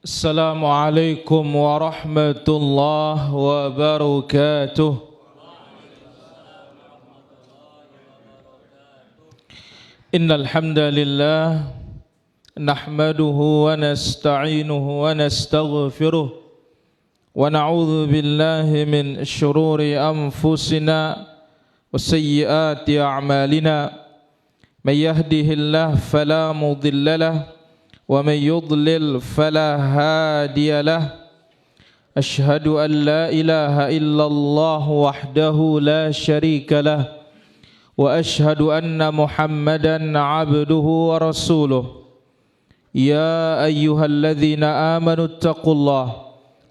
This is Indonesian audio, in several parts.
Assalamualaikum warahmatullahi wabarakatuh. Innal hamdalillah nahmaduhu wa nasta'inuhu wa nastaghfiruh wa na'udzu billahi min shururi anfusina wa sayyiati a'malina. May yahdihillahu fala mudilla lahu ومن يضلل فلا هادي له أشهد أن لا إله إلا الله وحده لا شريك له وأشهد أن محمدا عبده ورسوله يا أيها الذين آمنوا اتقوا الله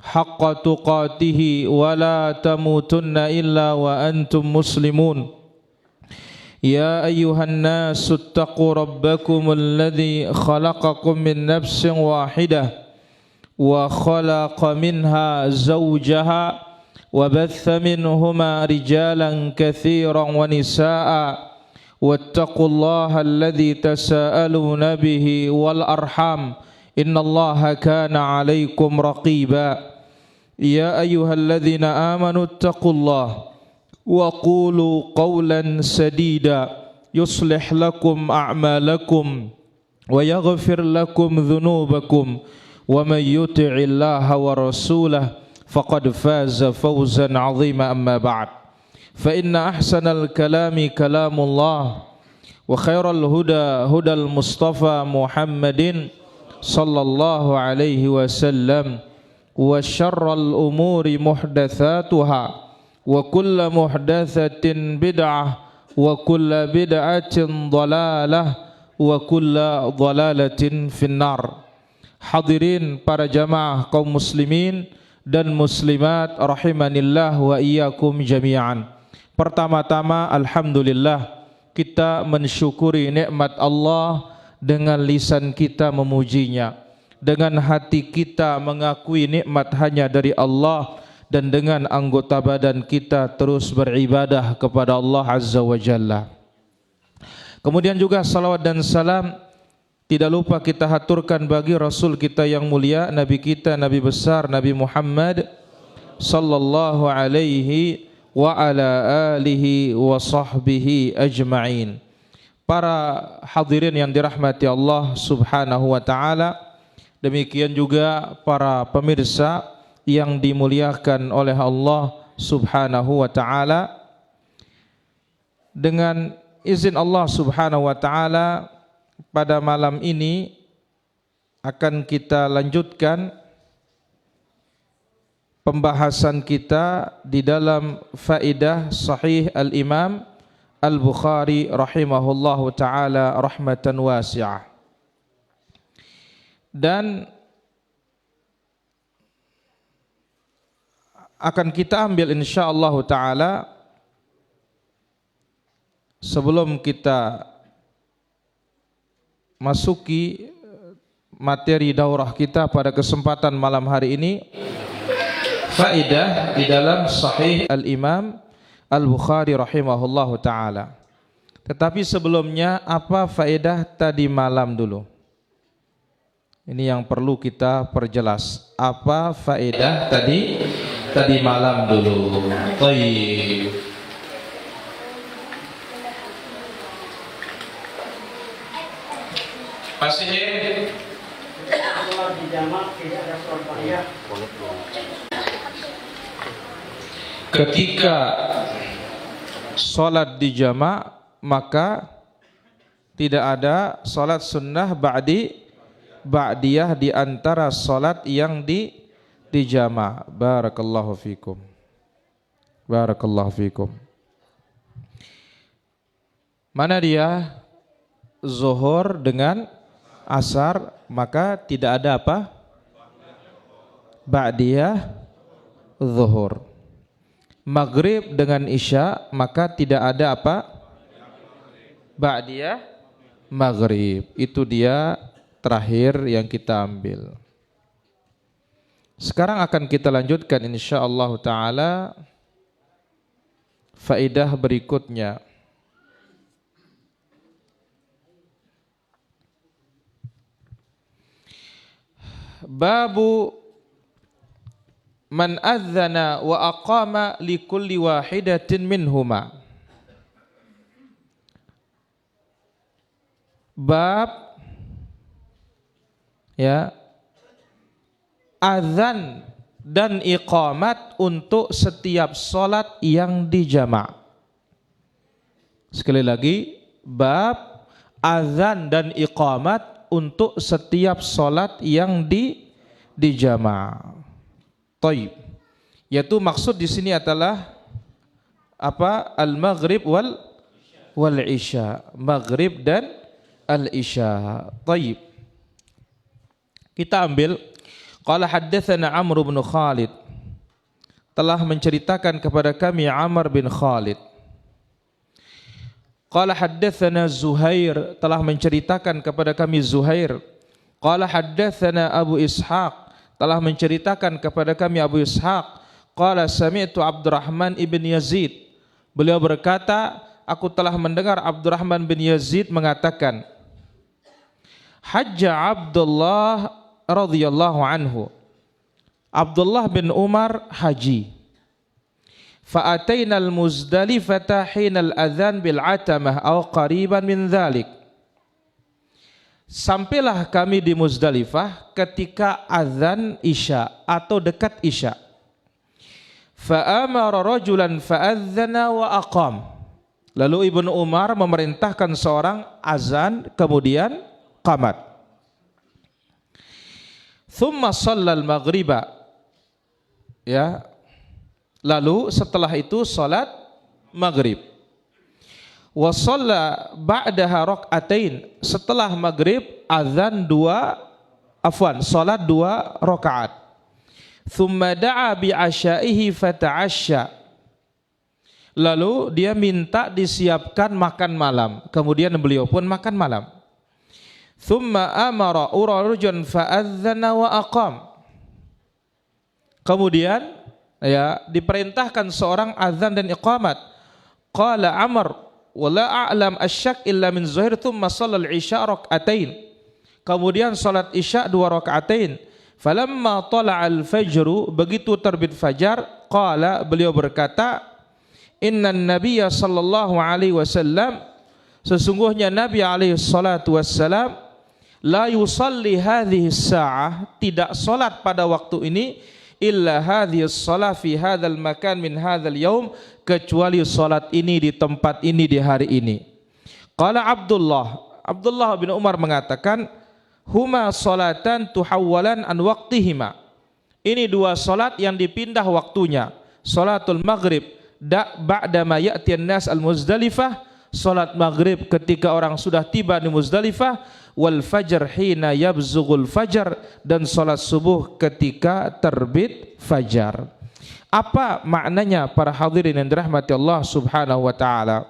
حق تقاته ولا تموتن إلا وأنتم مسلمون يا أيها الناس اتقوا ربكم الذي خلقكم من نفس واحدة وخلق منها زوجها وبث منهما رجالا كثيرا ونساء واتقوا الله الذي تساءلون به والأرحام إن الله كان عليكم رقيبا يا أيها الذين آمنوا اتقوا الله وقولوا قولا سديدا يصلح لكم أعمالكم ويغفر لكم ذنوبكم ومن يطع الله ورسوله فقد فاز فوزا عظيما. أما بعد فإن أحسن الكلام كلام الله وخير الهدى هدى المصطفى محمد صلى الله عليه وسلم وشر الأمور محدثاتها وكل محدثة بدعة وكل بدعة ضلالة وكل ضلالة في النار. Hadirin para jamaah kaum muslimin dan muslimat rahimanillah wa iyyakum jami'an. Pertama-tama alhamdulillah kita mensyukuri nikmat Allah dengan lisan kita memujinya, dengan hati kita mengakui nikmat hanya dari Allah, dan dengan anggota badan kita terus beribadah kepada Allah Azza wa Jalla. Kemudian juga salawat dan salam tidak lupa kita haturkan bagi Rasul kita yang mulia, Nabi kita, Nabi besar, Nabi Muhammad sallallahu alaihi wa ala alihi wa sahbihi ajma'in. Para hadirin yang dirahmati Allah subhanahu wa ta'ala, demikian juga para pemirsa yang dimuliakan oleh Allah subhanahu wa ta'ala. Dengan izin Allah subhanahu wa ta'ala, pada malam ini akan kita lanjutkan pembahasan kita di dalam faidah Sahih Al-Imam Al-Bukhari rahimahullahu ta'ala rahmatan wasi'ah. Dan akan kita ambil insyaallah ta'ala sebelum kita masuki materi daurah kita pada kesempatan malam hari ini, faedah di dalam Sahih Al-Imam Al-Bukhari rahimahullahu ta'ala. Tetapi sebelumnya, apa faedah tadi malam dulu? Ini yang perlu kita perjelas. Apa faedah tadi malam dulu? Baik. Masih di jamak tidak ada sholat tahiyat. Ketika sholat di jamak, maka tidak ada sholat sunnah ba'diyah di antara sholat yang di jamak. Barakallahu fikum. Barakallahu fikum. Mana dia? Zuhur dengan asar, maka tidak ada apa? Ba'diyah zuhur. Maghrib dengan isya, maka tidak ada apa? Ba'diyah maghrib. Itu dia terakhir yang kita ambil. Sekarang akan kita lanjutkan insyaallah ta'ala faedah berikutnya. Babu man adzana wa aqama li kulli wahidatin minhuma. Bab ya azan dan iqamat untuk setiap salat yang dijamak. Sekali lagi, bab azan dan iqamat untuk setiap salat yang dijamak. Taib. Yaitu maksud di sini adalah apa? Al-maghrib wal isya. Maghrib dan al-isya. Taib. Kita ambil qala haddatsana Amr bin Khalid, telah menceritakan kepada kami Amr bin Khalid. Qala haddatsana Zuhair, telah menceritakan kepada kami Zuhair. Qala haddatsana Abu Ishaq, telah menceritakan kepada kami Abu Ishaq. Qala sami'tu Abdurrahman ibn Yazid, beliau berkata, aku telah mendengar Abdurrahman bin Yazid mengatakan, Hajja Abdullah radhiyallahu anhu, Abdullah bin Umar haji. Fa'ataina al-Muzdalifata hina al-adhan bil-atamah aw qariban min dhalik. Sampailah kami di Muzdalifah ketika azan isya atau dekat isya. Fa'amara rajulan fa'adzana wa aqam. Lalu Ibnu Umar memerintahkan seorang azan kemudian qamat. Thumma shallal maghriba. Ya. Lalu setelah itu salat maghrib. Wa shalla ba'daha rak'atain. Setelah maghrib azan salat 2 rakaat. Thumma da'a bi asyaihi fata'asya. Lalu dia minta disiapkan makan malam. Kemudian beliau pun makan malam. Thumma amara urajulan fa'adzana wa aqam. Kemudian ya diperintahkan seorang azan dan iqamat. Qala Amr wa la a'lam asyak illa min Zuhair thumma shallal isya rak'atain. Kemudian salat isya 2 rakaatain. Falamma tala'al fajru, begitu terbit fajar, qala, beliau berkata, innan nabiyya sallallahu alaihi wasallam, sesungguhnya Nabi alaihi salatu wassalam, la yusalli hadhihi sa'ah, tidak salat pada waktu ini, illa hadhihi shalah fi hadzal makan min hadzal yaum, kecuali salat ini di tempat ini di hari ini. Qala Abdullah bin Umar mengatakan, huma salatan tuhawwalan an waqtihima. Ini 2 salat yang dipindah waktunya. Salatul maghrib ba'da ma ya'ti an-nas al-Muzdalifah, salat maghrib ketika orang sudah tiba di Muzdalifah, wal fajr hina yabzughul fajar, dan salat subuh ketika terbit fajar. Apa maknanya para hadirin yang dirahmati Allah Subhanahu wa taala?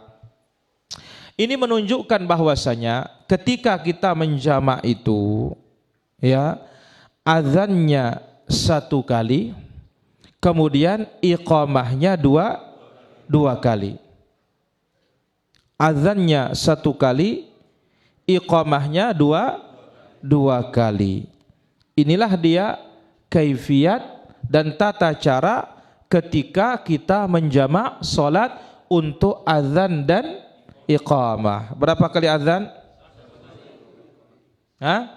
Ini menunjukkan bahwasanya ketika kita menjamak itu ya, azannya 1 kali, kemudian iqamahnya 2 kali. Azannya 1 kali, iqamahnya 2 kali. Inilah dia kaifiat dan tata cara ketika kita menjamak salat untuk azan dan iqamah. Berapa kali azan? 1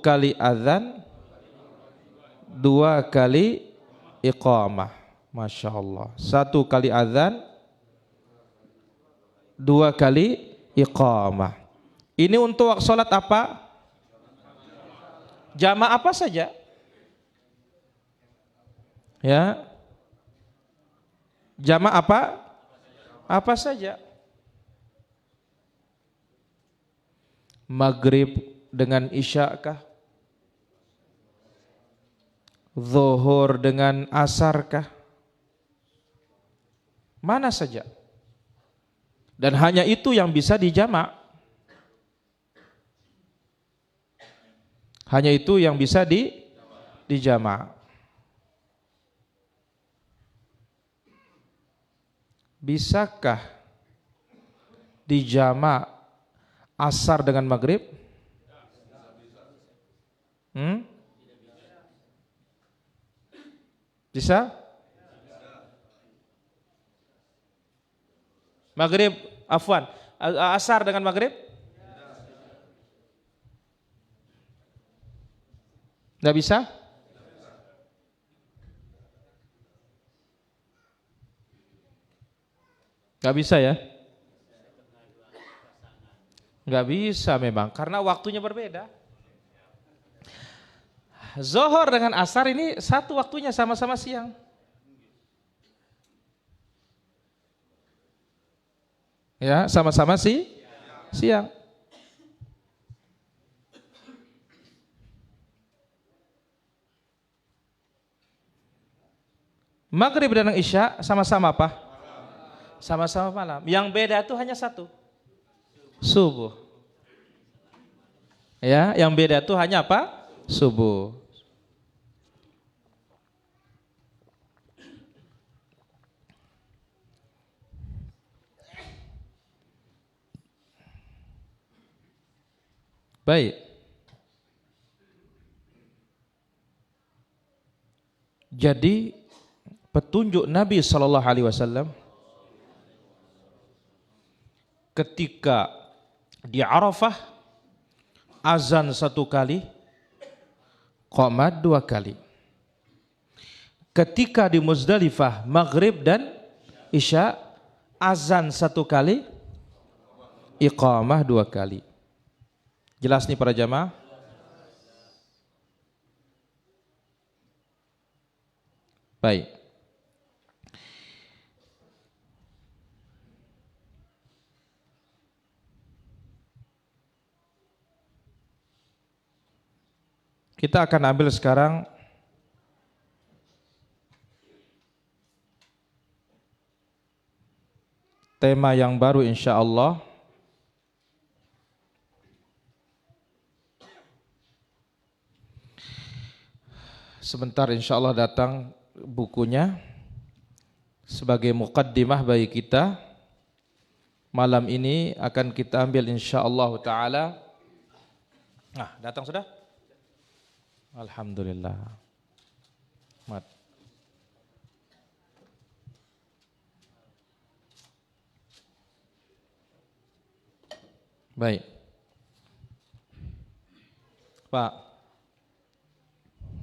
kali azan, 2 kali iqamah. Masya Allah. 1 kali azan, 2 kali iqamah. Ini untuk salat apa? Jamaah apa saja? Ya. Jamaah apa? Apa saja? Maghrib dengan isya kah? Zuhur dengan asar kah? Mana saja? Dan hanya itu yang bisa dijamak. Hanya itu yang bisa dijamak. Bisakah dijamak Asar dengan maghrib? Bisa? Maghrib, afwan. Asar dengan maghrib? Nggak bisa? Nggak bisa ya? Nggak bisa memang, karena waktunya berbeda. Zohor dengan asar ini satu waktunya, sama-sama siang. Ya, sama-sama siang. Maghrib dan Isya sama-sama apa? Sama-sama malam. Yang beda itu hanya satu, subuh. Ya, yang beda itu hanya apa? Subuh. Baik. Jadi petunjuk Nabi Shallallahu Alaihi Wasallam ketika di Arafah azan 1 kali, qomat 2 kali. Ketika di Muzdalifah maghrib dan isya azan 1 kali, iqamah 2 kali. Jelas nih para jamaah? Baik. Kita akan ambil sekarang tema yang baru insya Allah. Sebentar insya Allah datang bukunya sebagai muqaddimah bagi kita. Malam ini akan kita ambil insya Allah ta'ala. Nah, datang sudah? Alhamdulillah. Mat. Baik. Pak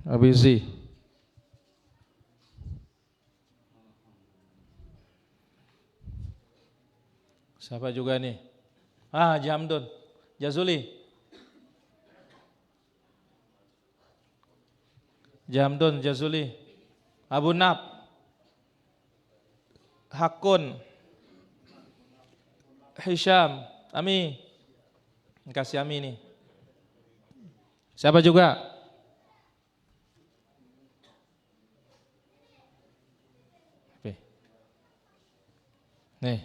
Abizi. Siapa juga nih? Jamdun. Jazuli. Jamdun, Jazuli. Abu Nab. Hakun. Hisham. Ami. Kasih Ami nih. Siapa juga? Nih,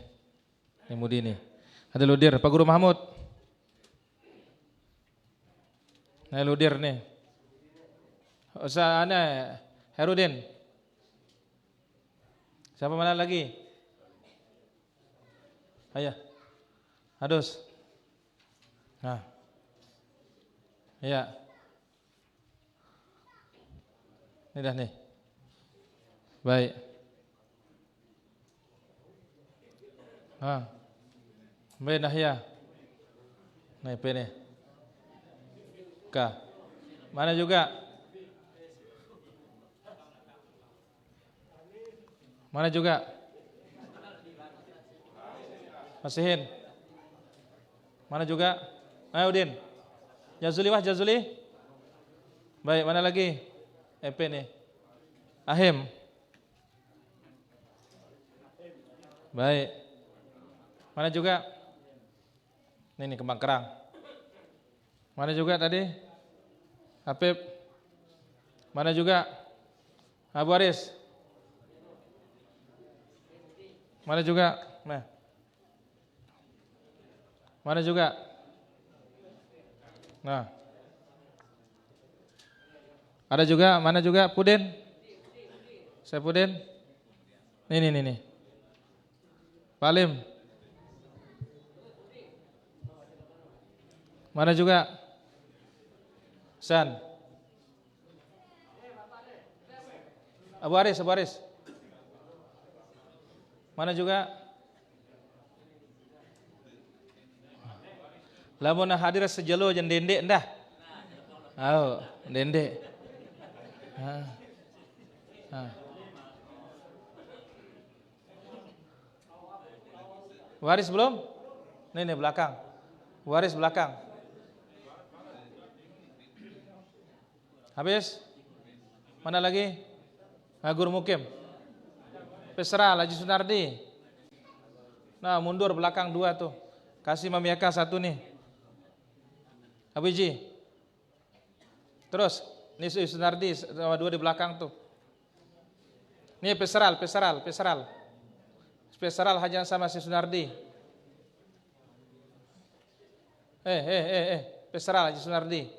ini Mudi nih. Ada Ludir, Pak Guru Mahmud. Nih Ludir nih. Usah aneh, Herudin. Siapa mana lagi? Ayah. Adus. Nah. Iya. Ini dah nih. Baik. Baik dah ya. Nah, P nih. K. Mana juga? Mana juga? Masihin. Mana juga? Ayo Udin. Jazuli wah Jazuli. Baik, mana lagi? EP nih. Ahim. Baik. Mana juga? Ini Kembang Kerang. Mana juga tadi? Habib. Mana juga? Abu Aris. Mana juga? Nah. Mana juga? Nah. Ada juga? Mana juga? Pudin? Saya Pudin? Nih. Pak Alim. Mana juga? San. Abu Aris, Abu Aris. Mana juga? Lamun hadir sejelo jan dendek dah. Oh, dendek. Waris belum? Nih belakang. Waris belakang. Habis? Mana lagi? Guru Mukim. Pesra, Haji Sunardi. Nah, mundur belakang 2 tuh. Kasih Mamiaka 1 nih. Abiji. Terus, nih Sunardi sama 2 di belakang tuh. Nih Pesral. Pesral Haji sama si Sunardi. Pesral Haji Sunardi.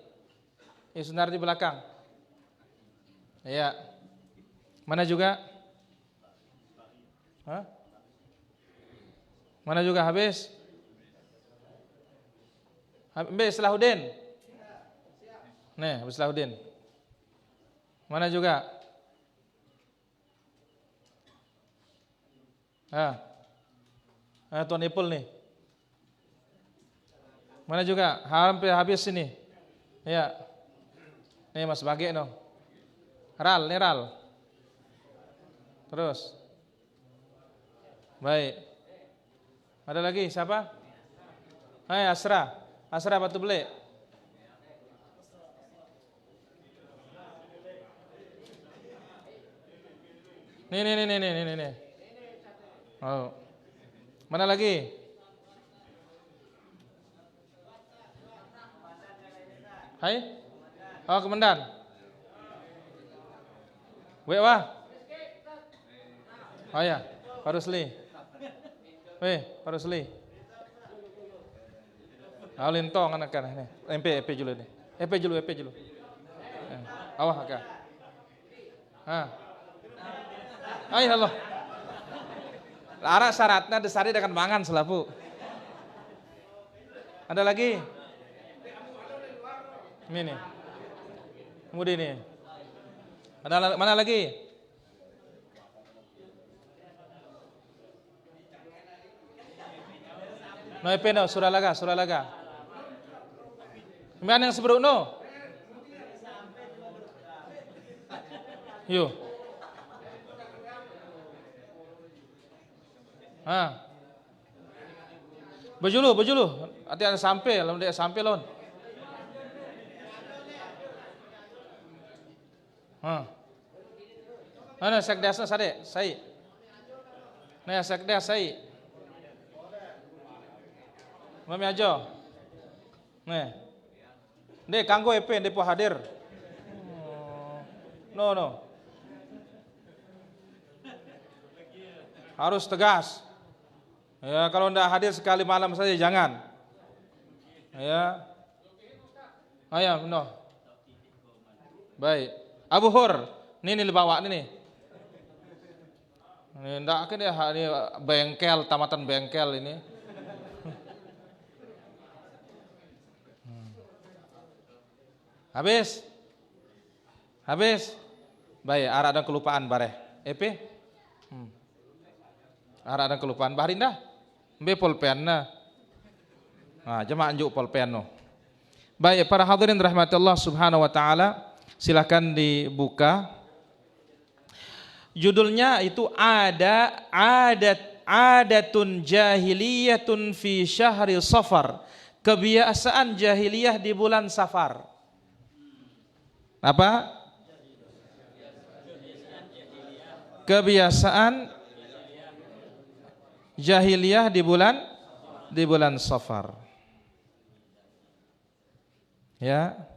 Sunardi belakang. Iya. Mana juga? Hah? Mana juga habis? Habis Salahuddin. Nih, habis Salahuddin. Mana juga? Tuan Ipul nih. Mana juga? Hampir habis ini. Ya. Nih Mas Bagi no. Ral. Terus. Baik. Ada lagi siapa? Asra Batu Beli. Nih. Oh. Mana lagi? Hai? Oh, Komandan. Wah. Oh ya, Pak Rusli. Pak Rusli. Lintong anak-anak ini. MP dulu nih. EP dulu. Awah akak. Allah. Lara syaratnya desari dengan mangan selapu. Ada lagi? Ini nih. Kemudian nih. Ada mana lagi? No EP no, Suralaga. Mana yang seberuk no? Yuk. Bajulu. Hati-hati sampai, lamun dia sampai lon. Mana sekdasna sade, sai. Nah, sekdas sai. Mami aja. Nih. Dek kanggo EP depo hadir. No. Harus tegas. Ya, kalau enggak hadir sekali malam saja jangan. Ya. Ayam, no. Baik. Abu Hur, ini bawa ini. Ini enggak ini bengkel, tamatan bengkel ini. Habis. Baik, arah ada kelupaan bare. EP? Arah ada kelupaan barinda. Mbe pulpen na. Jemaah anjuk pulpen no. Baik, para hadirin rahmatullah subhanahu wa ta'ala, silakan dibuka. Judulnya itu adatun jahiliyatun fi syahri Safar. Kebiasaan jahiliyah di bulan Safar. Apa? Kebiasaan jahiliyah di bulan Safar. Ya.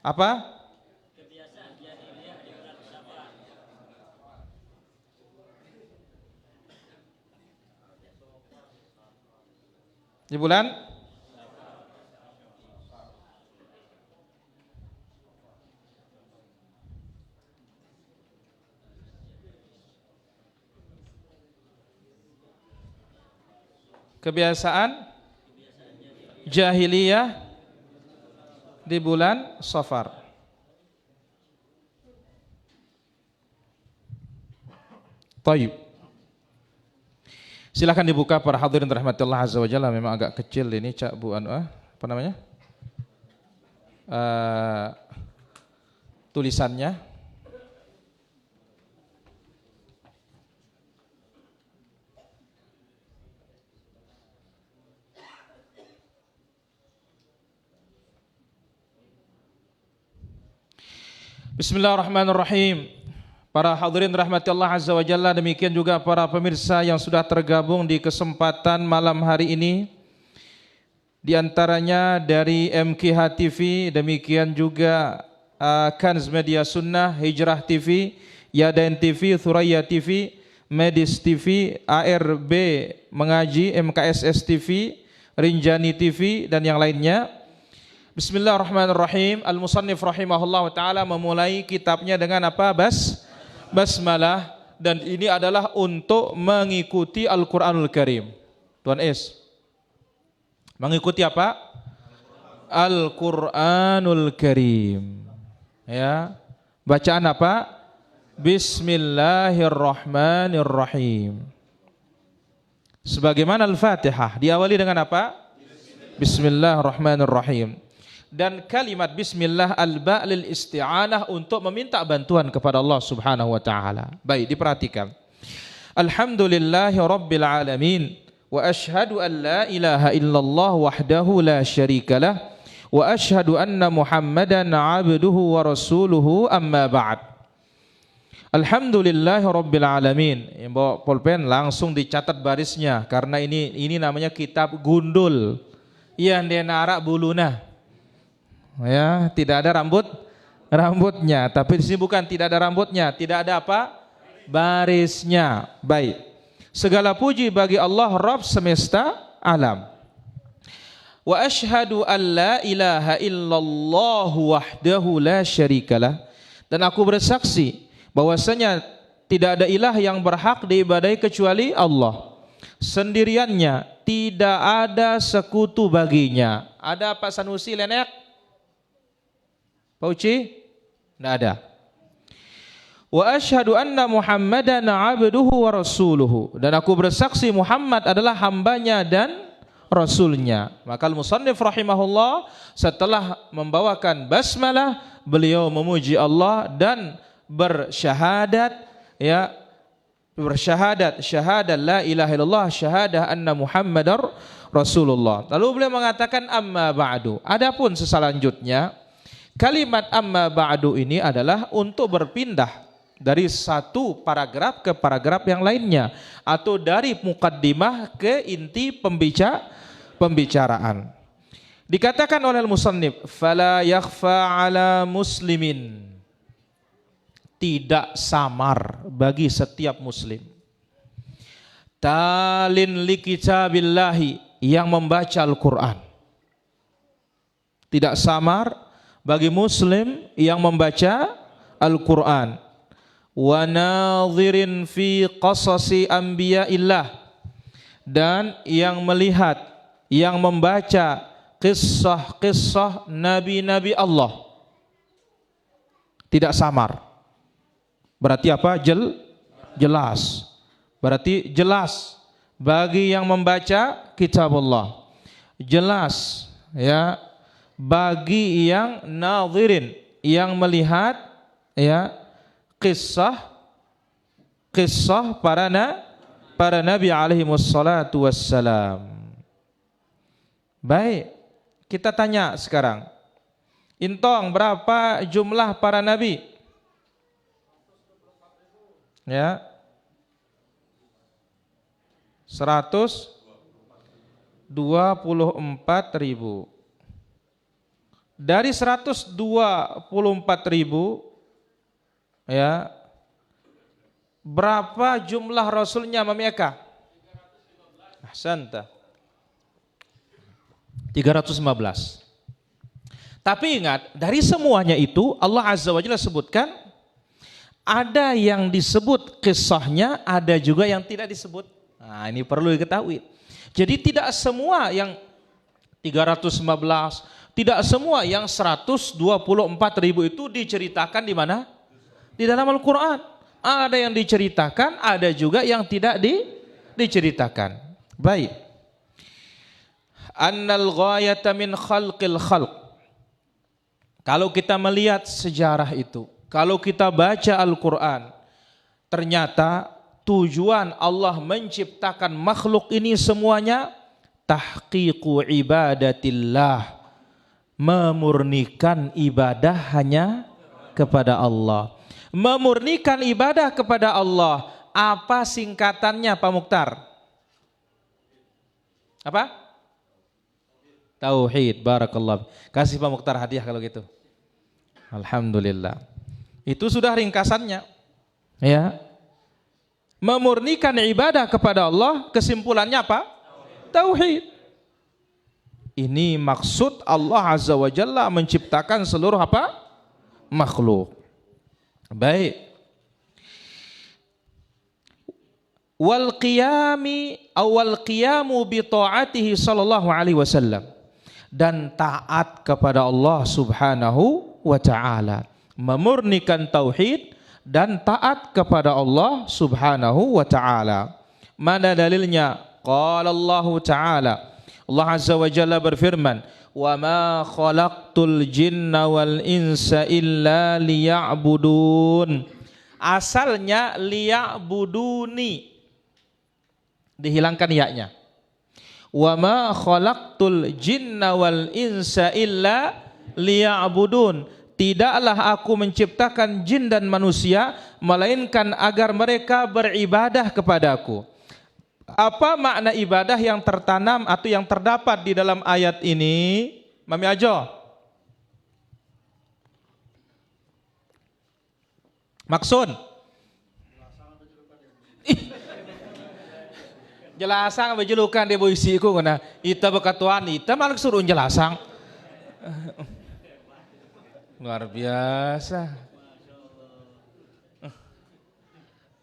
Apa? Kebiasaan jahiliyah di bulan Safar. Di bulan kebiasaan jahiliyah di bulan Safar. Taib. Silakan dibuka para hadirin rahmatullah azza wajalla. Memang agak kecil ini Cak Bu apa namanya? Tulisannya. Bismillahirrahmanirrahim. Para hadirin rahmati Allah azza wa jalla, demikian juga para pemirsa yang sudah tergabung di kesempatan malam hari ini, di antaranya dari MKH TV, demikian juga Kanz Media Sunnah, Hijrah TV, Yadain TV, Thuraya TV, Medis TV, ARB Mengaji, MKSS TV, Rinjani TV dan yang lainnya. Bismillahirrahmanirrahim. Al-Musannif rahimahullah ta'ala memulai kitabnya dengan apa? Basmalah, dan ini adalah untuk mengikuti Al-Quranul Karim. Tuan Es, mengikuti apa? Al-Quranul Karim. Ya, bacaan apa? Bismillahirrahmanirrahim. Sebagaimana Al-Fatihah diawali dengan apa? Bismillahirrahmanirrahim. Dan kalimat bismillah al-ba' lil isti'anah, untuk meminta bantuan kepada Allah Subhanahu wa taala. Baik, diperhatikan. Alhamdulillahi rabbil alamin wa asyhadu an la ilaha illallah wahdahu la syarikalah wa asyhadu anna Muhammadan 'abduhu wa rasuluhu, amma ba'd. Alhamdulillahi rabbil alamin. Yang bawa pulpen langsung dicatat barisnya, karena ini namanya kitab gundul. Yang denarak buluna. Ya, tidak ada rambutnya, tapi di sini bukan tidak ada rambutnya, tidak ada apa? Barisnya. Baik. Segala puji bagi Allah Rabb semesta alam. Wa asyhadu an la ilaha illallah wahdahu la syarikalah. Dan aku bersaksi bahwasanya tidak ada ilah yang berhak diibadahi kecuali Allah. Sendiriannya, tidak ada sekutu baginya. Ada Pak Sanusi Lenek? Pak Uci? Tidak ada. Wa asyhadu anna Muhammadan 'abduhu wa rasuluhu. Dan aku bersaksi Muhammad adalah hambanya dan rasulnya. Maka al-musannif rahimahullah setelah membawakan basmalah, beliau memuji Allah dan bersyahadat, ya, syahadat la ilaha illallah, syahadah anna Muhammadar Rasulullah. Lalu beliau mengatakan amma ba'du. Adapun selanjutnya, kalimat amma ba'du ini adalah untuk berpindah dari satu paragraf ke paragraf yang lainnya, atau dari mukaddimah ke inti pembicaraan. Dikatakan oleh al-musannif, fala yakhfa ala muslimin, tidak samar bagi setiap muslim, talin li kitabillahi, yang membaca Al-Quran. Tidak samar bagi muslim yang membaca Al-Quran. Wa nadhirin fi qasasi anbiya'illah, dan yang melihat, yang membaca kisah-kisah nabi-nabi Allah. Tidak samar. Berarti apa? Jelas. Berarti jelas bagi yang membaca kitab Allah. Jelas, ya, bagi yang nadhirin, yang melihat, ya, kisah para nabi alaihi wassalatu wassalam. Baik, kita tanya sekarang, intong berapa jumlah para nabi? Ya, 124.000. Dari 124.000, ya, berapa jumlah rasulnya Mami Eka? Ahsanta. 315. Tapi ingat, dari semuanya itu Allah Azza wa Jalla sebutkan, ada yang disebut kisahnya, ada juga yang tidak disebut. Nah, ini perlu diketahui. Jadi tidak semua yang 315, tidak semua yang 124.000 itu diceritakan di mana? Di dalam Al-Quran. Ada yang diceritakan, ada juga yang tidak diceritakan. Baik. Annal ghayata min khalqil khalq. Kalau kita melihat sejarah itu, kalau kita baca Al-Quran, ternyata tujuan Allah menciptakan makhluk ini semuanya tahqiqu ibadatillah, memurnikan ibadah hanya kepada Allah. Memurnikan ibadah kepada Allah. Apa singkatannya Pak Mukhtar? Apa? Tauhid. Barakallah. Kasih Pak Mukhtar hadiah kalau gitu. Alhamdulillah. Itu sudah ringkasannya. Ya. Memurnikan ibadah kepada Allah, kesimpulannya apa? Tauhid. Ini maksud Allah Azza wa Jalla menciptakan seluruh apa? Makhluk. Baik. Wal qiyamu bi ta'atihi sallallahu alaihi wasallam, dan taat kepada Allah Subhanahu wa taala, memurnikan tauhid dan taat kepada Allah Subhanahu wa taala. Mana dalilnya? Qala Allah taala, Allah Azza wa Jalla berfirman, wa ma khalaqtul jinna wal insa illa liya'budun. Asalnya liya'buduni, dihilangkan ya-nya. Wa ma khalaqtul jinna wal insa illa liya'budun. Tidaklah aku menciptakan jin dan manusia melainkan agar mereka beribadah kepadaku. Apa makna ibadah yang tertanam atau yang terdapat di dalam ayat ini? Mami Ajo. Maksud? Jelasang berjulukan dia boisiku kena. Ita berkatuan, ita malah suruh jelasang. Luar biasa.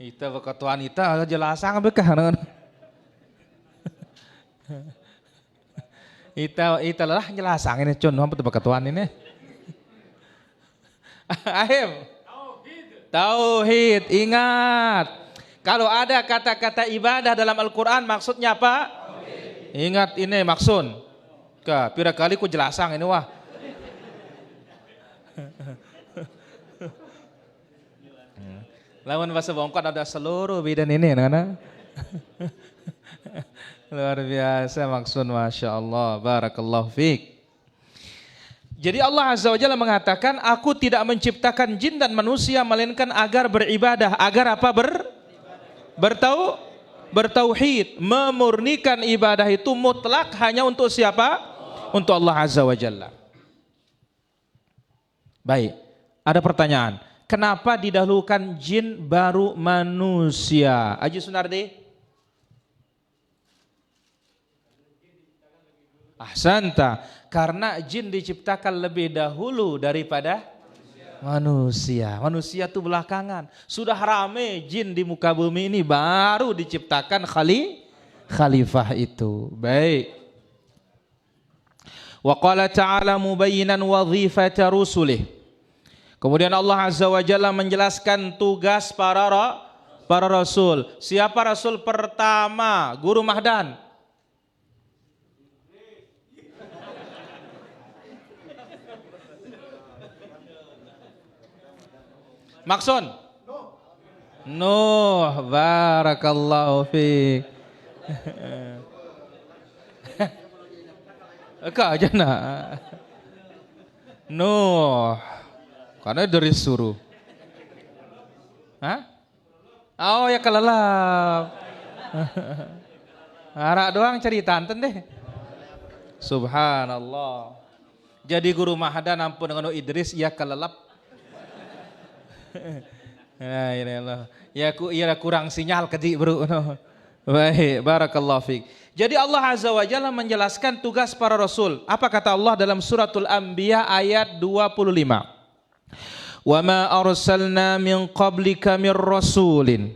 Ita berkatuan, ita jelasang bekah. Ita lah jelasang ini cun apa berkatuan ini. Ahim. Tauhid, ingat. Kalau ada kata-kata ibadah dalam Al-Quran maksudnya apa? Tauhid. Ingat ini maksud. Pira kali ku jelasang ini wah. Lawan bahasa bongkot ada seluruh bidan ini kan? Luar biasa maksud, Masya Allah. Barakallahu fiik. Jadi Allah Azza wa Jalla mengatakan, aku tidak menciptakan jin dan manusia melainkan agar beribadah. Agar apa? Bertauhid. Memurnikan ibadah itu mutlak hanya untuk siapa? Untuk Allah Azza wa Jalla. Baik, ada pertanyaan. Kenapa didahulukan jin baru manusia? Haji Sunardi? Ahsanta, karena jin diciptakan lebih dahulu daripada manusia. Manusia itu belakangan. Sudah rame jin di muka bumi ini, baru diciptakan khalifah itu. Baik. Wa qala ta'ala mubayyinan wadhifata rusulih. Kemudian Allah Azza wa Jalla menjelaskan tugas para rasul. Siapa rasul pertama? Guru Mahdan. Maksud? Nuh, barakallahu fiik. Eka aja nak. Nuh, karena dari suruh. Hah? Oh ya kelelap. Arak doang cerita anten deh. Subhanallah. Jadi guru Mahdan ampun dengan Idris ya kelelap. Ya Allah. Ya kurang sinyal kedi bro. Baik, barakallahu fiik. Jadi Allah Azza wa Jalla menjelaskan tugas para rasul. Apa kata Allah dalam suratul Anbiya ayat 25? Wa ma arsalna min qablika mir rasulin.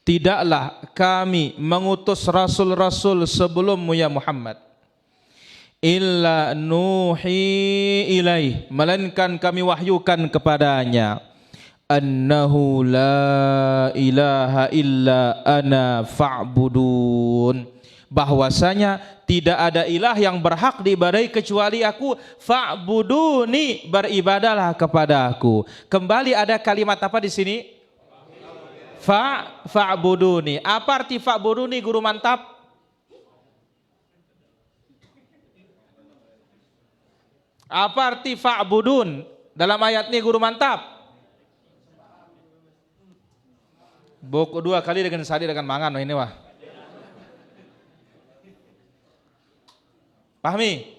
tidaklah kami mengutus rasul-rasul sebelummu ya Muhammad, illa nuhi ilaih, melainkan kami wahyukan kepadanya, annahu la ilaha illa ana fa'budun, bahwasanya tidak ada ilah yang berhak diibadahi kecuali aku, fa'buduni, beribadalah kepada aku. Kembali ada kalimat apa di sini? Fa'buduni. Apa arti fa'buduni, guru mantap? Apa arti fa'budun dalam ayat ini, guru mantap? Buku dua kali dengan sadi dengan mangan ini wah. Pahmi?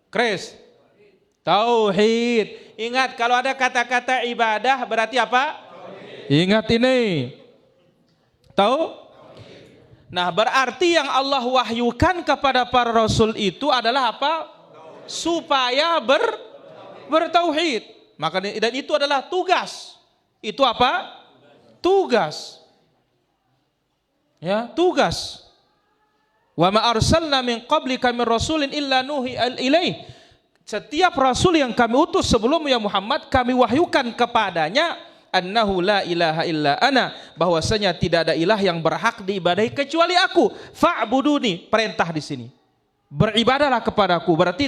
Kris? Tauhid. Ingat kalau ada kata-kata ibadah berarti apa? Tauhid. Ingat ini. Tahu? Nah, berarti yang Allah wahyukan kepada para rasul itu adalah apa? Tauhid. Supaya bertauhid. Maka dan itu adalah tugas. Itu apa? Tugas. Ya, tugas. Wa ma arsalna min qablika min rasulin illa nuhi ilaih. Setiap rasul yang kami utus sebelum ya Muhammad, kami wahyukan kepadanya annahu la ilaha illa ana, bahwasanya tidak ada ilah yang berhak diibadahi kecuali aku. Fa'buduni, perintah di sini. Beribadahlah kepadaku, berarti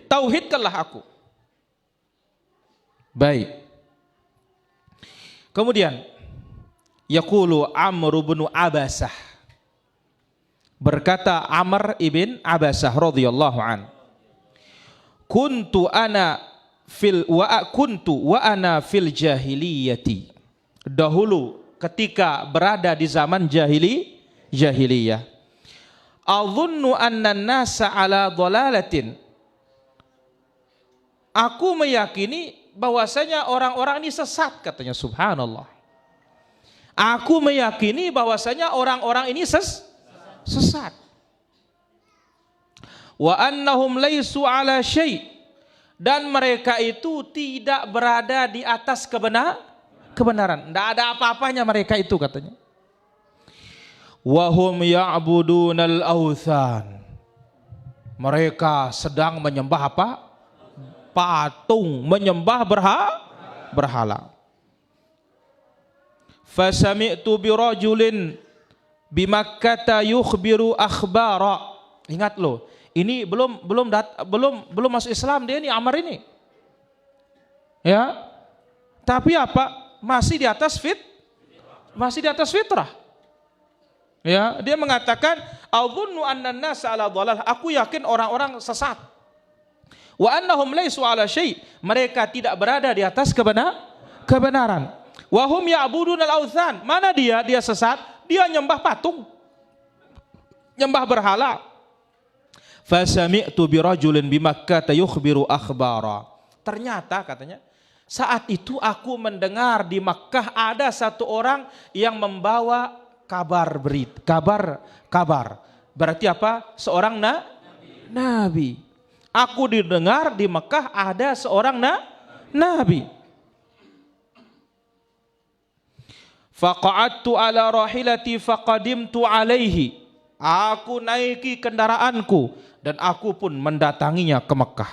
tauhidkanlah aku. Baik. Kemudian yaqulu Amr bin Abasah, berkata Amr ibn Abasah radhiyallahu an, kuntu ana fil jahiliyati, dahulu ketika berada di zaman jahiliyah, adhunnu anna an-nasa ala dhalalatin, aku meyakini bahwasanya orang-orang ini sesat, katanya. Subhanallah, aku meyakini bahwasanya orang-orang ini sesat. Wa annahum laisu ala syai', dan mereka itu tidak berada di atas kebenaran. Tidak ada apa-apanya mereka itu, katanya. Wa hum ya'budunal authan, mereka sedang menyembah apa? Patung, menyembah berhala. Fasami'tu birajulin bimakkata yukhbiru akhbara. Ingat loh, ini belum masuk Islam dia ini, Amr ini. Ya. Tapi apa? Masih di atas fitrah. Ya, dia mengatakan adzunnu anna an-nasa ala dhalal, aku yakin orang-orang sesat. Wa annahum laisu ala syai', mereka tidak berada di atas kebenaran. Wa hum ya'budunal authan, mana dia sesat? Dia nyembah patung, nyembah berhala. Fasami'tu birajulin bimakkah yukhbiru akhbara, ternyata katanya saat itu aku mendengar di Makkah ada satu orang yang membawa kabar. Berarti apa? Seorang nabi. Aku didengar di Mekah ada seorang nabi. Faqa'adtu ala rahilati faqadimtu alaihi, aku naiki kendaraanku dan aku pun mendatanginya ke Mekah.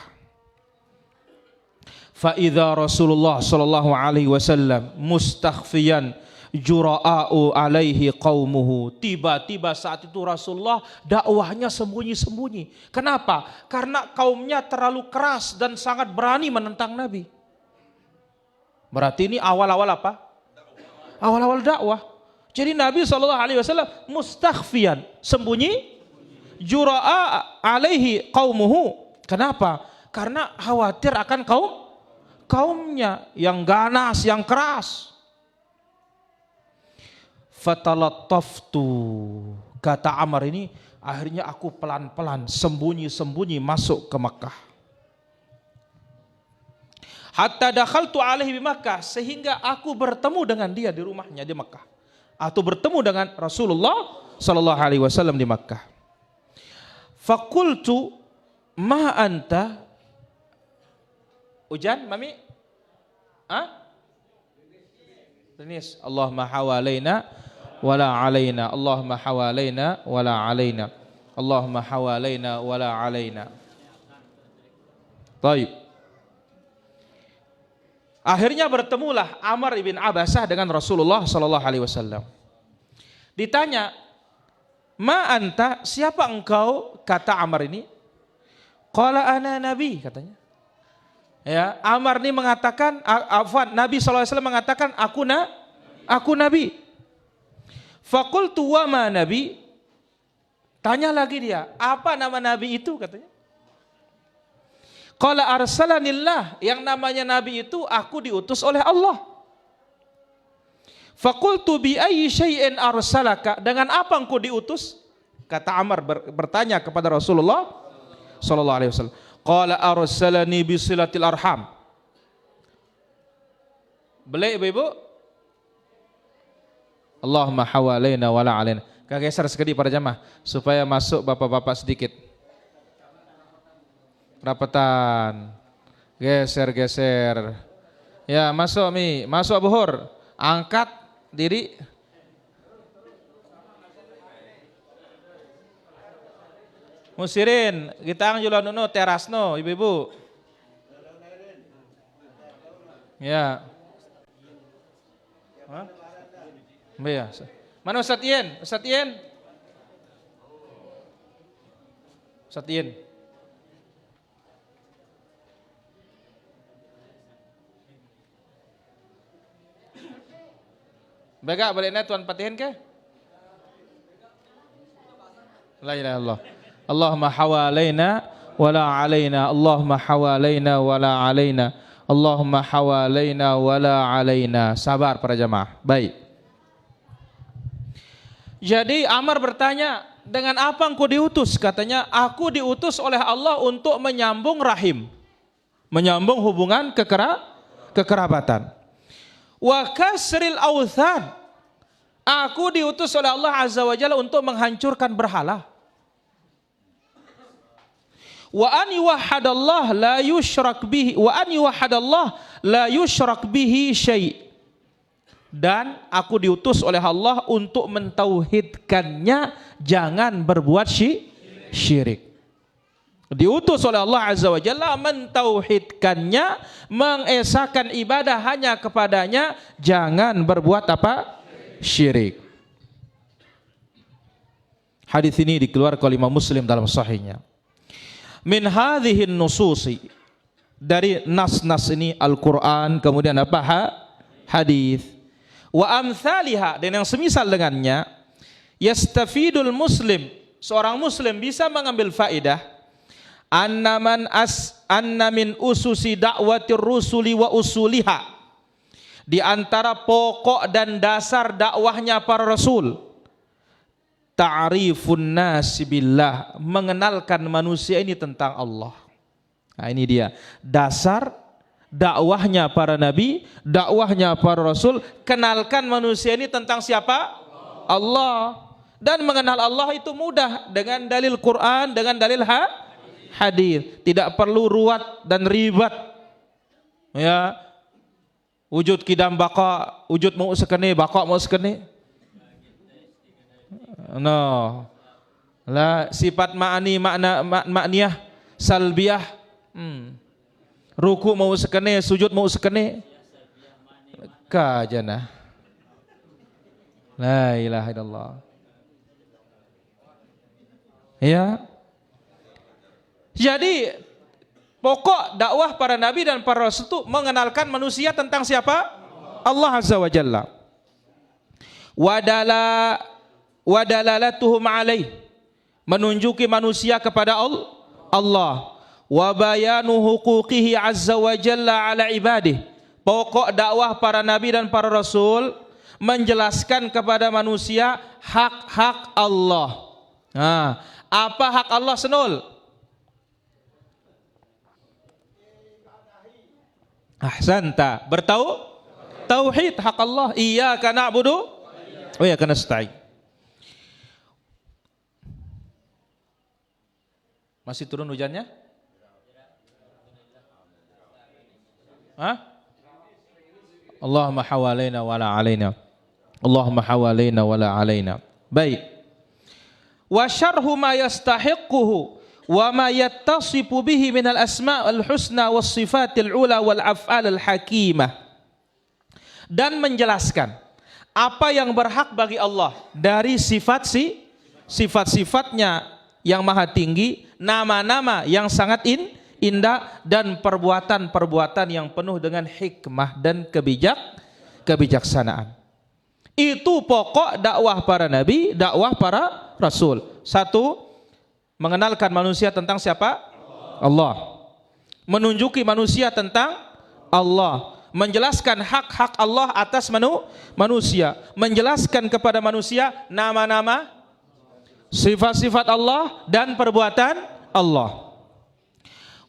Fa idza Rasulullah sallallahu alaihi wasallam mustakhfiyan jura'u alaihi qaumuhu, tiba-tiba saat itu Rasulullah dakwahnya sembunyi-sembunyi. Kenapa? Karena kaumnya terlalu keras dan sangat berani menentang Nabi. Berarti ini awal-awal apa? Awal-awal dakwah. Jadi Nabi SAW mustakhfiyan, sembunyi, jura'a alaihi qaumuhu. Kenapa? Karena khawatir akan kaumnya yang ganas, yang keras. Fatalattaftu, kata Amr ini, akhirnya aku pelan-pelan sembunyi-sembunyi masuk ke Makkah. Hatta dakhaltu alaihi bi Makkah, sehingga aku bertemu dengan dia di rumahnya di Makkah, atau bertemu dengan Rasulullah sallallahu alaihi wasallam di Makkah. Faqultu ma anta, hujan mami? Tulis Allahumma hawalaina wala alaina. Allahumma hawalaina wala alaina. Allahumma hawalaina wala alaina. Baik. Akhirnya bertemulah Amr ibn Abasah dengan Rasulullah sallallahu alaihi wasallam. Ditanya, "Ma anta? Siapa engkau?" Kata Amr ini. Qala ana nabi, katanya. Ya, Amr ini mengatakan, Nabi sallallahu alaihi wasallam mengatakan, aku nabi. Faqultu wa ma nabi? Tanya lagi dia, apa nama nabi itu, katanya. Qala arsalanillah, yang namanya nabi itu aku diutus oleh Allah. Faqultu bi ayyi syai'in arsalaka, dengan apa engkau diutus? Kata Amr bertanya kepada Rasulullah sallallahu alaihi wasallam. Qala arsalani bi silatil arham. Boleh Ibu-ibu? Allahumma hawalaina wala alaina. Geser sekali para jamaah supaya masuk bapak-bapak sedikit. Rapatan, geser. Ya, masuk Abu Hur, angkat diri. Musirin, kita angjulan terasno, ibu-ibu. Ya. Hah? Ya. Mana Ustaz Ien? Ustaz Ien? Bega baliknya Tuan Patihin ke? La ilaha illallah. Allahumma hawalaina wala alaina. Allahumma hawalaina wala alaina. Allahumma hawalaina wala alaina. Sabar para jamaah. Baik. Jadi Amr bertanya, dengan apa engkau diutus? Katanya, aku diutus oleh Allah untuk menyambung rahim, menyambung hubungan kekerabatan. Wa kasril authan, aku diutus oleh Allah Azza wa Jalla untuk menghancurkan berhala. Wa an yuwahhadallah la yusyrak bihi, wa an yuwahhadallah la yusyrak bihi syai'. Dan aku diutus oleh Allah untuk mentauhidkannya, jangan berbuat syirik. Diutus oleh Allah Azza wa Jalla mentauhidkannya, mengesahkan ibadah hanya kepadanya, jangan berbuat apa? Syirik. Hadis ini dikeluarkan oleh Imam Muslim dalam sahihnya. Min hadhihin nususi, dari nas-nas ini Al-Quran, kemudian apa? Hadis. Wa amthaliha, dan yang semisal dengannya, yastafidul muslim, seorang muslim bisa mengambil faedah, anna min ususi da'watir rusuli wa usuliha, di antara pokok dan dasar dakwahnya para rasul, ta'rifun nasi billah, mengenalkan manusia ini tentang Allah. Nah, ini dia dasar dakwahnya para nabi, dakwahnya para rasul, kenalkan manusia ini tentang siapa? Allah. Dan mengenal Allah itu mudah dengan dalil Quran, dengan dalil hadis. Tidak perlu ruwet dan ribet. Ya. Wujud kidam baka, wujud mau sekene, baka mau sekene. No. La sifat ma'ani makniyah salbiyah. Ruku mau sekene, sujud mau sekene. Kajana. La ilaha illallah. Ya. Jadi pokok dakwah para nabi dan para rasul itu mengenalkan manusia tentang siapa? Allah Azza wa Jalla. Wadalalatuhum alaih, menunjuki manusia kepada Allah. Wa bayanu huquqihi azza wa jalla ala ibadih, pokok dakwah para nabi dan para rasul menjelaskan kepada manusia hak-hak Allah. Nah, apa hak Allah senul? Ahsanta, tauhid hak Allah. Iyyaka na'budu wa iyyaka nasta'in. Masih turun hujannya? Hah? Allahumma hawalaina wala alaina. Allahumma hawalaina wala alaina. Baik. Wa syarhu ma yastahiquhu wa ma yattasifu bihi minal asma'ul husna was sifatil ula wal af'alil hakimah. Dan menjelaskan apa yang berhak bagi Allah dari sifat-sifatnya yang maha tinggi, nama-nama yang sangat indah, dan perbuatan-perbuatan yang penuh dengan hikmah dan kebijaksanaan. Itu pokok dakwah para nabi, dakwah para rasul. Satu, mengenalkan manusia tentang siapa? Allah. Menunjuki manusia tentang Allah. Menjelaskan hak-hak Allah atas manusia. Menjelaskan kepada manusia nama-nama, sifat-sifat Allah dan perbuatan Allah.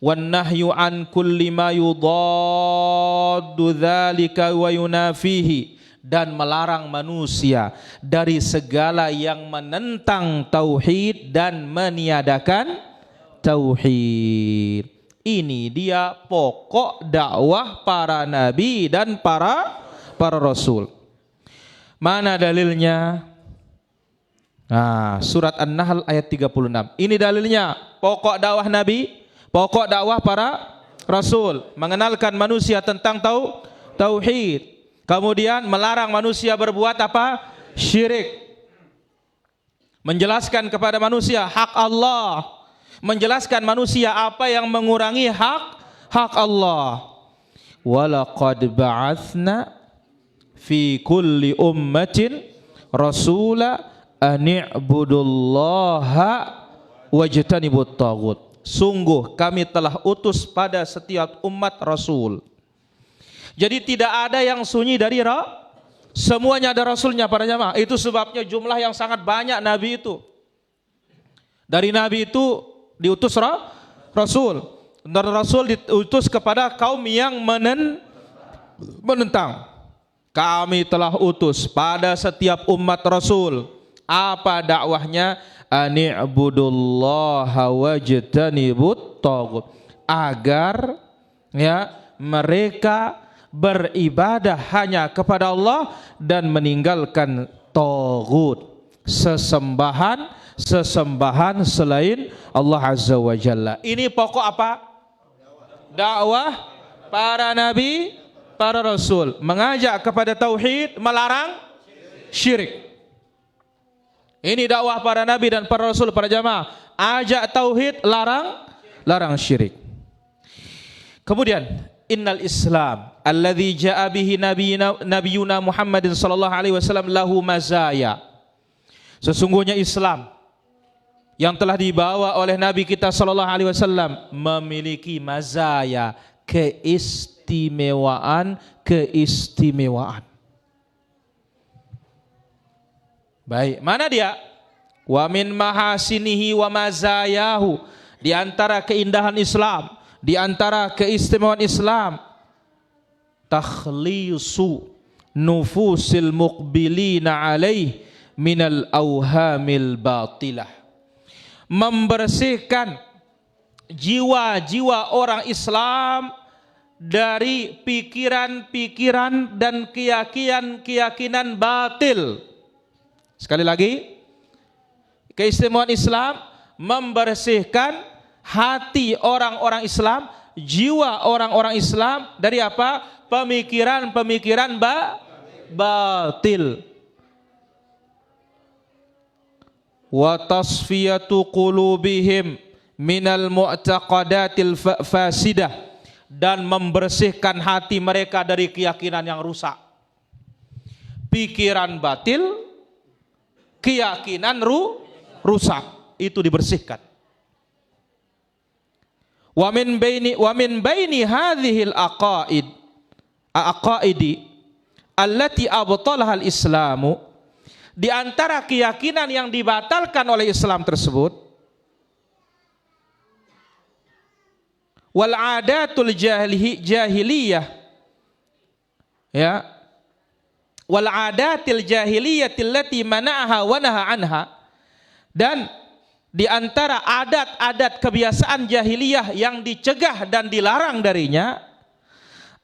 Wan nahyu an kulli ma yudaddu dzalika wa yunafihi, dan melarang manusia dari segala yang menentang tauhid dan meniadakan tauhid. Ini dia pokok dakwah para nabi dan para rasul. Mana dalilnya? Nah, surat An-Nahl ayat 36. Ini dalilnya. Pokok dakwah nabi, pokok dakwah para rasul, mengenalkan manusia tentang tauhid. Kemudian melarang manusia berbuat apa? Syirik. Menjelaskan kepada manusia hak Allah. Menjelaskan manusia apa yang mengurangi hak Allah. Walaqad ba'atsna fi kulli ummatin rasula ani'budullaha wajtanibut taghut. Sungguh kami telah utus pada setiap umat rasul. Jadi tidak ada yang sunyi dari semuanya ada rasulnya para jamaah. Itu sebabnya jumlah yang sangat banyak nabi itu. Dari nabi itu diutus rasul, dan rasul diutus kepada kaum yang menentang. Kami telah utus pada setiap umat rasul. Apa dakwahnya? Ani'budullaha wajtanibut taghut, agar ya mereka beribadah hanya kepada Allah dan meninggalkan taghut, sesembahan selain Allah Azza wa Jalla. Ini pokok apa? Dakwah para nabi, para rasul. Mengajak kepada tauhid, melarang syirik. Ini dakwah para nabi dan para rasul, para jamaah. Ajak tauhid, larang syirik. Kemudian, innal Islam alladzi jaa bihi nabiyuna Muhammadin sallallahu alaihi wasallam lahu mazaya. Sesungguhnya Islam yang telah dibawa oleh Nabi kita sallallahu alaihi wasallam memiliki mazaya, keistimewaan. Baik, mana dia? Wa min mahasinihi wa mazayahu, di antara keindahan Islam, di antara keistimewaan Islam, takhlisu nufusil muqbilina alaih minal awhamil batilah. Membersihkan jiwa-jiwa orang Islam dari pikiran-pikiran dan keyakinan batil. Sekali lagi, keistimewaan Islam membersihkan hati orang-orang Islam, jiwa orang-orang Islam dari apa? Pemikiran-pemikiran batil. Wa tasfiyatu qulubihim minal mu'taqadatil fasidah, dan membersihkan hati mereka dari keyakinan yang rusak. Pikiran batil, keyakinan rusak, itu dibersihkan. Wa min baini hadhil aqaidi allati abtalaha al-islamu, di antara keyakinan yang dibatalkan oleh Islam tersebut, wal adatul jahiliyah, ya, wal adatil jahiliyatil lati mana'aha wa naha anha, dan di antara adat-adat kebiasaan jahiliyah yang dicegah dan dilarang darinya,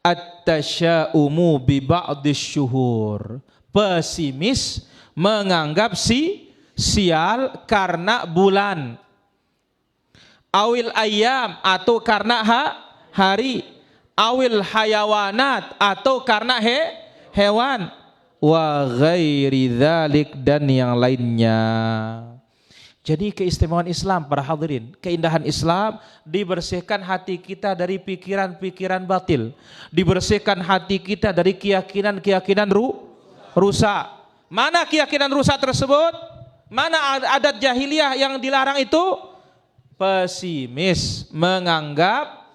at-tasya'umu bi ba'dis syuhur. Pesimis menganggap sial karena bulan. Awil ayam atau karena hari. Awil hayawanat atau karena hewan. Wa ghairi dzalik dan yang lainnya. Jadi keistimewaan Islam para hadirin, keindahan Islam, dibersihkan hati kita dari pikiran-pikiran batil, dibersihkan hati kita dari keyakinan-keyakinan rusak. Mana keyakinan rusak tersebut? Mana adat jahiliyah yang dilarang itu? Pesimis menganggap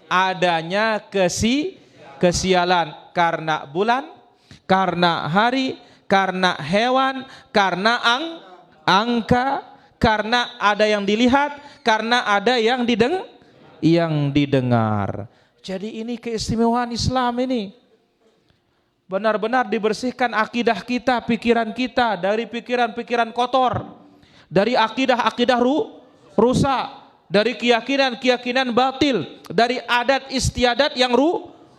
adanya kesialan karena bulan, karena hari, karena hewan, karena angka, karena ada yang dilihat, karena ada yang didengar. Jadi ini keistimewaan Islam ini. Benar-benar dibersihkan akidah kita, pikiran kita dari pikiran-pikiran kotor, dari akidah-akidah rusak, dari keyakinan-keyakinan batil, dari adat istiadat yang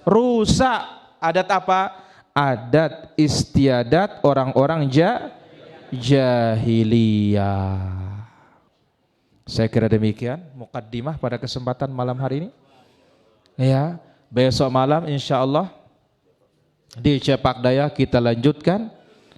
rusak. Adat apa? Adat istiadat orang-orang jahiliyah. Saya kira demikian mukaddimah pada kesempatan malam hari ini. Ya, besok malam insyaallah di Cepak Daya kita lanjutkan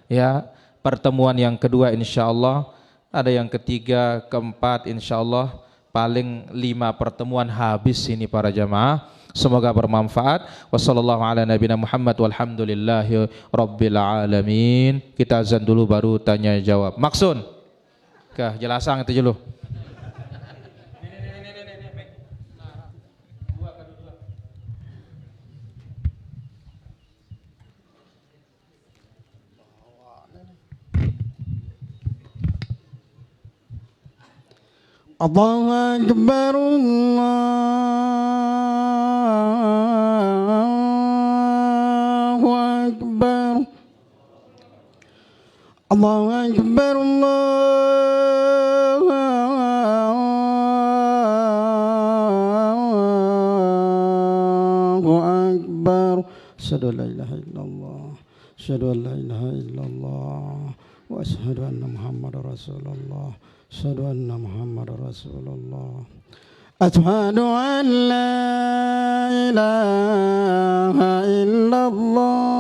ya pertemuan yang kedua insyaallah, ada yang ketiga, keempat insyaallah, paling 5 pertemuan habis ini para jamaah. Semoga bermanfaat. Wassallallahu ala nabiyina Muhammad walhamdulillahi rabbil alamin. Kita azan dulu baru tanya jawab. Maksun. Kah jelasan itu dulu. Allahu Akbar, Allahu Akbar, Allahu Akbar, Allahu Akbar. Asyhadu an la ilaha illallah, asyhadu an la ilaha illallah, wa asyhadu anna Muhammadar Rasulullah. Asyhadu anna Muhammadar Rasulullah. Asyhadu an la ilaha illallah.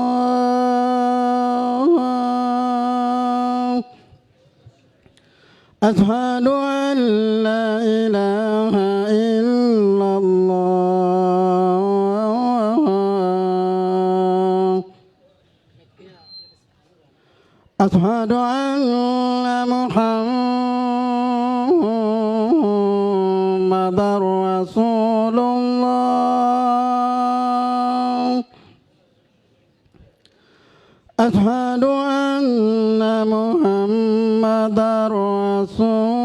Asyhadu an la ilaha illallah. Asyhadu anna Muhammadar Rasulullah. Asyhadu anna Muhammadar Rasulullah.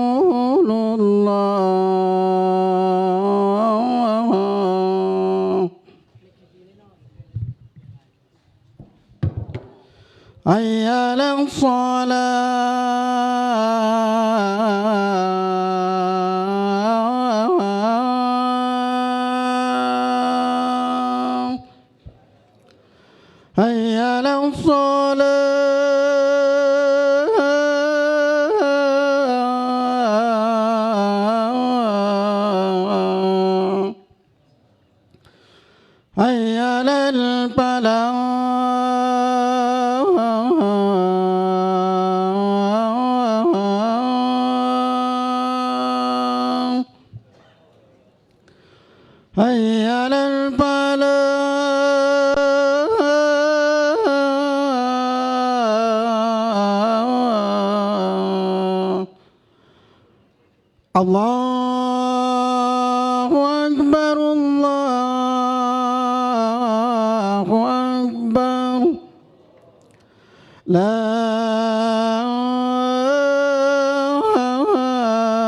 Hayya 'alas shalah. Hayya 'alas shalah. Hayya 'alal falah. Hayya 'alal falah. Allahu Akbar, Allahu Akbar. La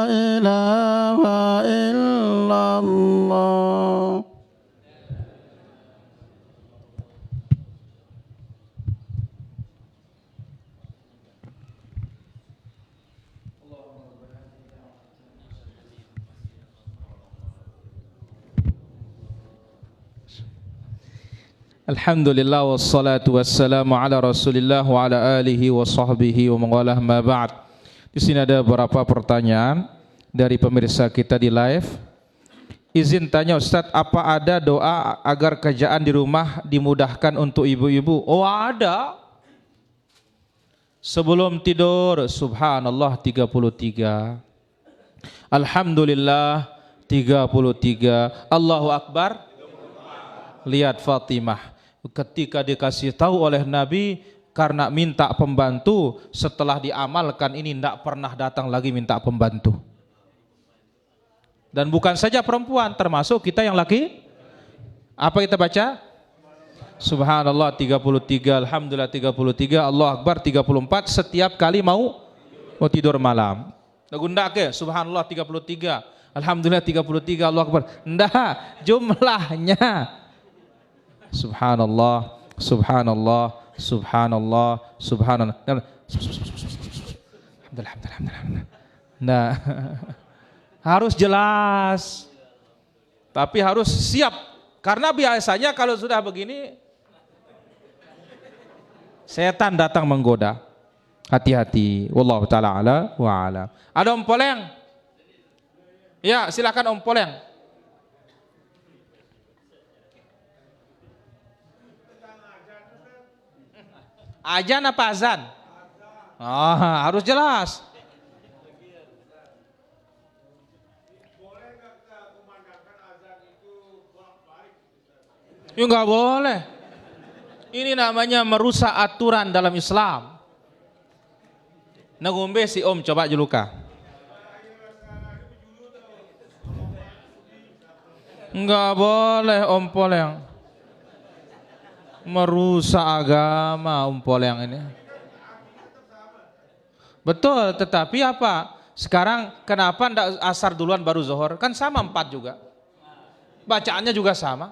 ilaha illallah. Alhamdulillah wassalatu wassalamu ala Rasulillah wa ala alihi wa sahbihi wa mawalah ma ba'd. Di sini ada beberapa pertanyaan dari pemirsa kita di live. Izin tanya Ustadz, apa ada doa agar kerjaan di rumah dimudahkan untuk ibu-ibu? Oh ada. Sebelum tidur subhanallah 33. Alhamdulillah 33. Allahu Akbar. Lihat Fatimah ketika dikasih tahu oleh Nabi karena minta pembantu, setelah diamalkan ini tidak pernah datang lagi minta pembantu. Dan bukan saja perempuan, termasuk kita yang laki. Apa kita baca? Subhanallah 33, Alhamdulillah 33, Allah Akbar 34 setiap kali mau tidur malam. Gunda ke Subhanallah 33, Alhamdulillah 33, Allah Akbar. Enggak, jumlahnya. Subhanallah, Subhanallah, Subhanallah, Subhanallah. Alhamdulillah. Nah, harus jelas, tapi harus siap. Karena biasanya kalau sudah begini, setan datang menggoda. Hati-hati. Wallahu ta'ala ala wa alam. Ada Om Poleng? Ya, silakan Om Poleng. Azan apa azan? Harus jelas. Ya nggak boleh. Ini namanya merusak aturan dalam Islam. Nagumbe si Om coba juluka. Nggak boleh Om Poleng. Merusak agama yang ini. Betul, tetapi apa? Sekarang kenapa ndak asar duluan baru zuhur? Kan sama 4 juga. Bacaannya juga sama.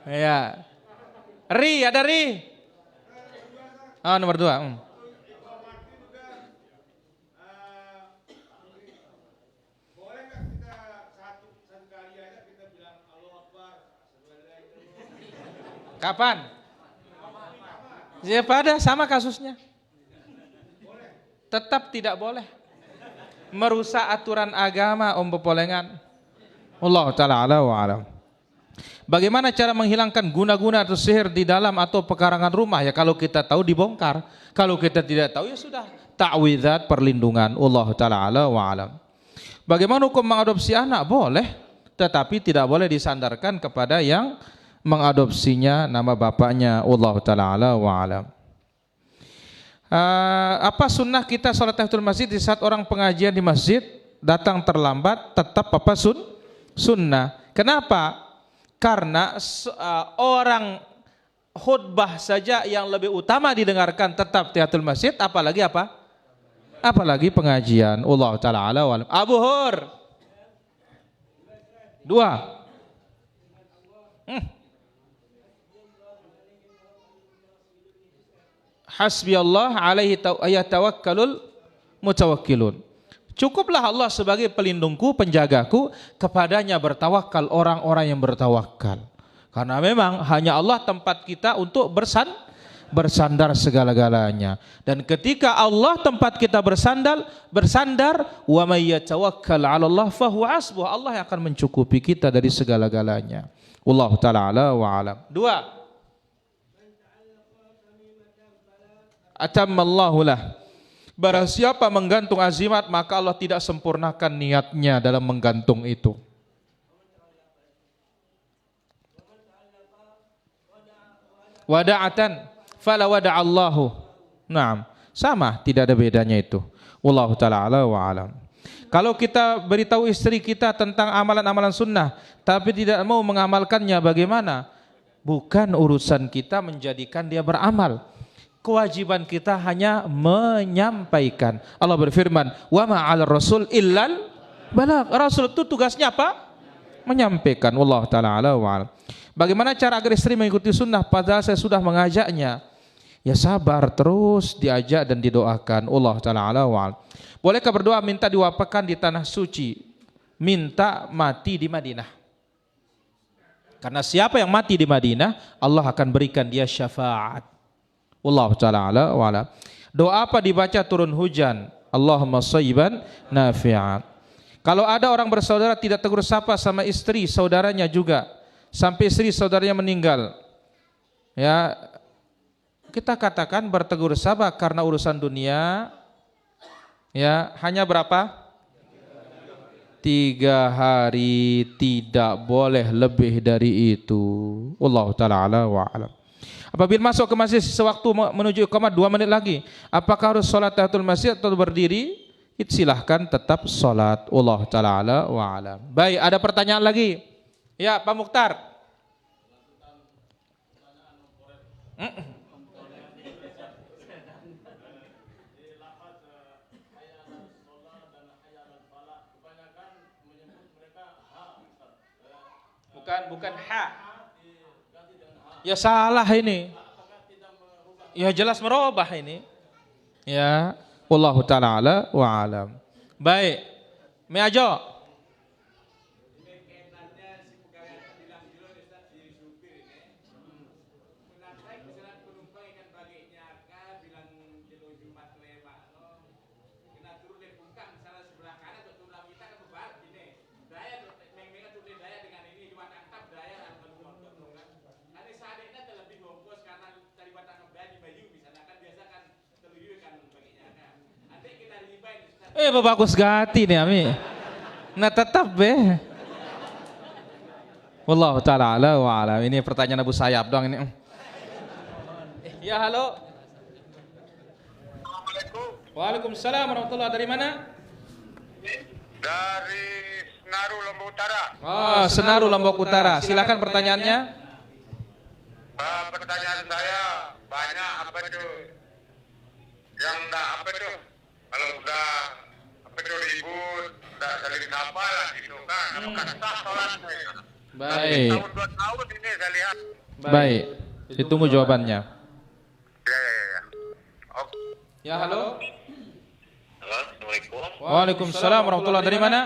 Ya. Ri, ada Ri. Oh, nomor 2. Kapan? Ya pada sama kasusnya. Tetap tidak boleh. Merusak aturan agama Om Pepolengan. Allah ta'ala ala wa alam. Bagaimana cara menghilangkan guna-guna atau sihir di dalam atau pekarangan rumah? Ya kalau kita tahu dibongkar. Kalau kita tidak tahu ya sudah. Ta'widhat perlindungan. Allah ta'ala ala wa alam. Bagaimana hukum mengadopsi anak? Boleh. Tetapi tidak boleh disandarkan kepada yang mengadopsinya nama bapaknya. Allah ta'ala ala wa alam. Apa sunnah kita sholat tahiyatul masjid di saat orang pengajian di masjid datang terlambat? Tetap apa sunnah. Kenapa? Karena orang khutbah saja yang lebih utama didengarkan tetap tahiyatul masjid, apalagi apa? Apalagi pengajian. Allah ta'ala ala wa alam. Abu Hur 2. Hasbi Allah alaihi tawakkalul mutawakkilun. Cukuplah Allah sebagai pelindungku, penjagaku, kepadanya bertawakal orang-orang yang bertawakal. Karena memang hanya Allah tempat kita untuk bersandar segala-galanya. Dan ketika Allah tempat kita bersandar, wa may yatawakkal 'ala Allah fahuwa hasbuh. Allah yang akan mencukupi kita dari segala-galanya. Wallahu ta'ala ala wa alam. 2. Atammallahu lah. Barang siapa menggantung azimat, maka Allah tidak sempurnakan niatnya dalam menggantung itu. Wada'atan fala wada'allahu. Naam, sama, tidak ada bedanya itu. Wallahu ta'ala ala wa alam. Kalau kita beritahu istri kita tentang amalan-amalan sunnah, tapi tidak mau mengamalkannya, bagaimana? Bukan urusan kita menjadikan dia beramal. Kewajiban kita hanya menyampaikan. Allah berfirman, wa ma'al rasul illal balagh. Rasul itu tugasnya apa? Menyampaikan. Wallahu ta'ala ala wa alam. Bagaimana cara agar istri mengikuti sunnah padahal saya sudah mengajaknya? Ya sabar, terus diajak dan didoakan. Allah ta'ala ala wa alam. Bolehkah berdoa minta diwafatkan di tanah suci? minta mati di Madinah. Karena siapa yang mati di Madinah, Allah akan berikan dia syafaat. Wallahu ta'ala ala wa ala. Doa apa dibaca turun hujan? Allahumma shayyiban nafi'an. Kalau ada orang bersaudara tidak tegur sapa sama istri saudaranya juga, sampai istri saudaranya meninggal, ya kita katakan bertegur sapa karena urusan dunia, ya hanya berapa? 3 hari, tidak boleh lebih dari itu. Wallahu ta'ala ala wa alam. Apabila masuk ke masjid sewaktu menuju iqamah 2 menit lagi, apakah harus sholat tahiyatul masjid atau berdiri? Silahkan tetap sholat. Wallahu ta'ala ala wa alam. Baik, ada pertanyaan lagi? Ya, Pak Mukhtar. Bukan ha. Ya salah ini. Ya jelas merubah ini. Ya, wallahu ta'ala ala wa alam. Baik. Meajo. Bagus gati nih Ami. Nah tetap Wallahu ta'ala ala wa alam. Ini pertanyaan Abu Sayyaf doang ini. Ya halo. Waalaikumsalam warahmatullahi. Dari mana? Dari Senaru Lombok Utara. Oh, Senaru Lombok Utara. Silakan pertanyaannya. Pertanyaan saya banyak apa tuh? Yang enggak apa tuh? Kalau udah apa tuh ribut, udah saling sapa lah gitu kan. Apakah sah sholatnya? Baik. Tahun 2 tahun ini saya lihat. Baik. Ditunggu jawabannya. Ya. Oke. Ya halo. Halo, Assalamualaikum. Waalaikumsalam warahmatullahi. Dari mana?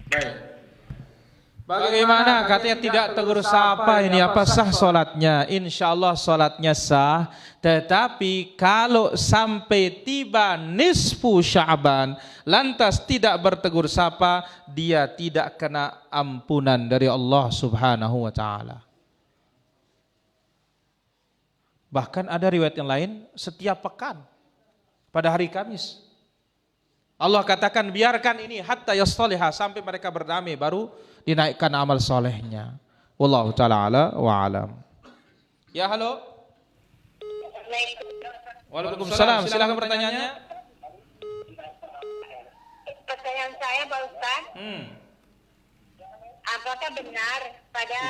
Baik. Bagaimana katanya tidak tegur sapa ini, apa sah sholatnya? Insya Allah sholatnya sah. Tetapi kalau sampai tiba nisfu Sya'ban lantas tidak bertegur sapa, dia tidak kena ampunan dari Allah Subhanahu wa ta'ala. Bahkan ada riwayat yang lain setiap pekan pada hari Kamis Allah katakan biarkan ini hatta yastalihah, sampai mereka berdamai baru dinaikkan amal solehnya. Wallahu ta'ala ala wa alam. Ya halo. Waalaikumsalam. Silakan pertanyaannya. Pertanyaan saya Pak Ustaz, apakah benar pada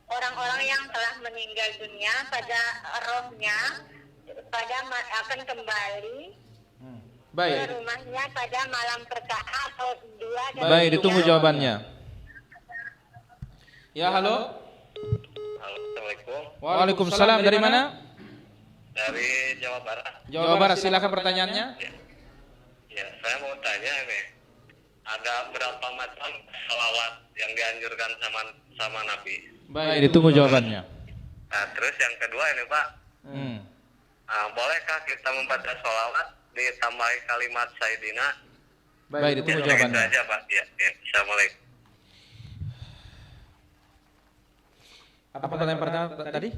orang-orang yang telah meninggal dunia pada rohnya akan kembali ke rumahnya pada malam pertama atau 2 dan Baik, ditunggu jawabannya. Ya halo. Assalamualaikum. Waalaikumsalam. Dari mana? Dari Jawa Barat. Jawa Barat. Silakan pertanyaannya. Ya, saya mau tanya ini, ada berapa macam salawat yang dianjurkan sama Nabi? Baik, ditunggu jawabannya. Nah, terus yang kedua ini Pak, bolehkah kita membaca salawat ditambahi kalimat Sayyidina? Baik, ditunggu Itu jawabannya. aja Pak. Ya. Assalamualaikum. Apa pertanyaan pertama tadi?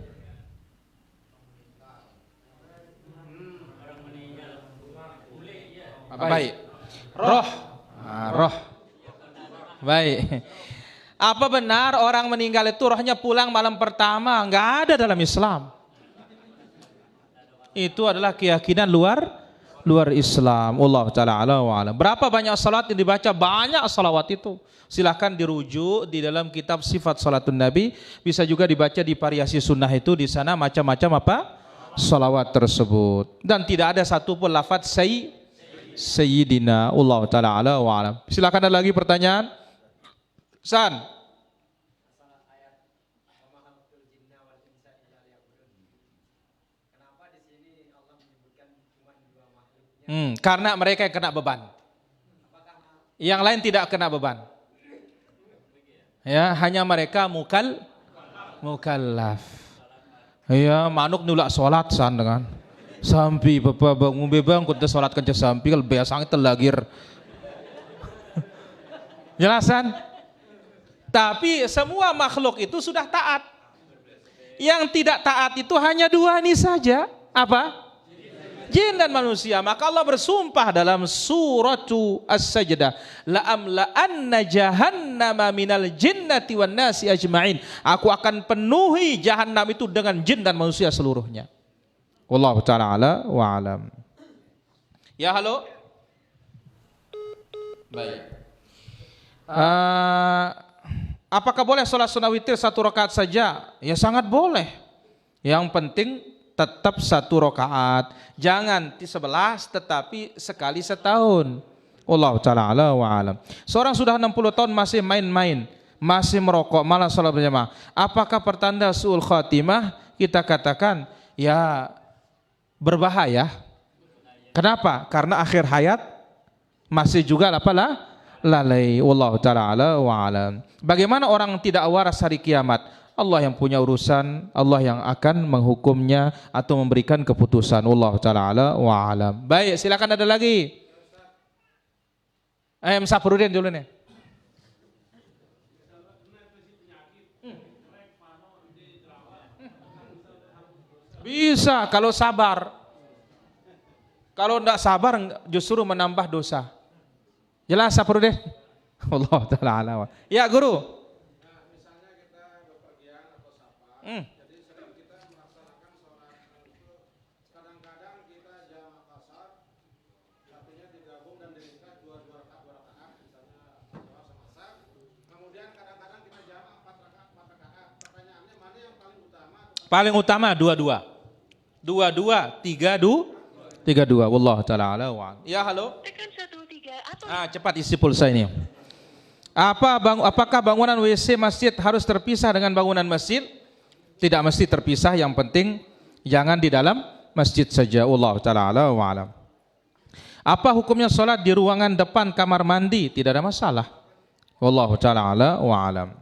Baik. Roh. Roh. Baik. Apa benar orang meninggal itu rohnya pulang malam pertama? Enggak ada dalam Islam. Itu adalah keyakinan luar Islam. Allah ta'ala ala wa alam. Berapa banyak salat yang dibaca? Banyak salawat itu. Silahkan dirujuk di dalam kitab sifat salatun Nabi. Bisa juga dibaca di variasi sunnah itu. Di sana macam-macam apa? Salawat tersebut. Dan tidak ada satupun lafaz Sayyidina. Allah ta'ala ala wa alam. Silahkan, ada lagi pertanyaan? San. Karena mereka yang kena beban. Yang lain tidak kena beban. Ya, hanya mereka mukallaf. Ya, manuk nulak salat san dengan. Sampai bapak bangun bebang kunta salat kanca sampai kalau biasanya telagir. Jelasan? Tapi semua makhluk itu sudah taat. Yang tidak taat itu hanya dua ini saja. Apa? Jin dan manusia. Maka Allah bersumpah dalam suratu As-Sajdah, la'amla'anna jahannama minal jinnati wan nasi ajma'in. Aku akan penuhi jahannam itu dengan jin dan manusia seluruhnya. Wallahu ta'ala ala wa alam. Ya, halo. Baik. Apakah boleh sholat sunnah witir 1 rakaat saja? Ya sangat boleh. Yang penting tetap 1 rakaat. Jangan 11 tetapi sekali setahun. Wallahu ta'ala ala wa alam. Seorang sudah 60 tahun masih main-main, masih merokok, malah sholat berjamaah. Apakah pertanda su'ul khatimah? Kita katakan ya berbahaya. Kenapa? Karena akhir hayat masih juga lalai. Wallahu ta'ala ala wa alam. Bagaimana orang tidak waras hari kiamat? Allah yang punya urusan, Allah yang akan menghukumnya atau memberikan keputusan. Wallahu ta'ala ala wa alam. Baik, silakan ada lagi. Saprudin dulu nih. Bisa kalau sabar. Kalau tidak sabar justru menambah dosa. Jelas Saprudin? Allah ta'ala ala wa. Ya guru. Jadi sering kita melaksanakan sholat itu, kadang-kadang kita jamaah qashar, artinya digabung dan diringkas 2 rakaat, misalnya sama asar. Kemudian kadang-kadang kita jamaah 4 rakaat. Pertanyaannya mana yang paling utama? Paling utama 2-2. 2-2, 3-2. Wallahu ta'ala ala wa. Ya, halo. Tekan 13 cepat isi pulsa ini. Apakah bangunan WC masjid harus terpisah dengan bangunan masjid? Tidak mesti terpisah, yang penting jangan di dalam masjid saja. Wallahu ta'ala ala wa alam. Apa hukumnya sholat di ruangan depan kamar mandi? Tidak ada masalah. Wallahu ta'ala ala wa alam.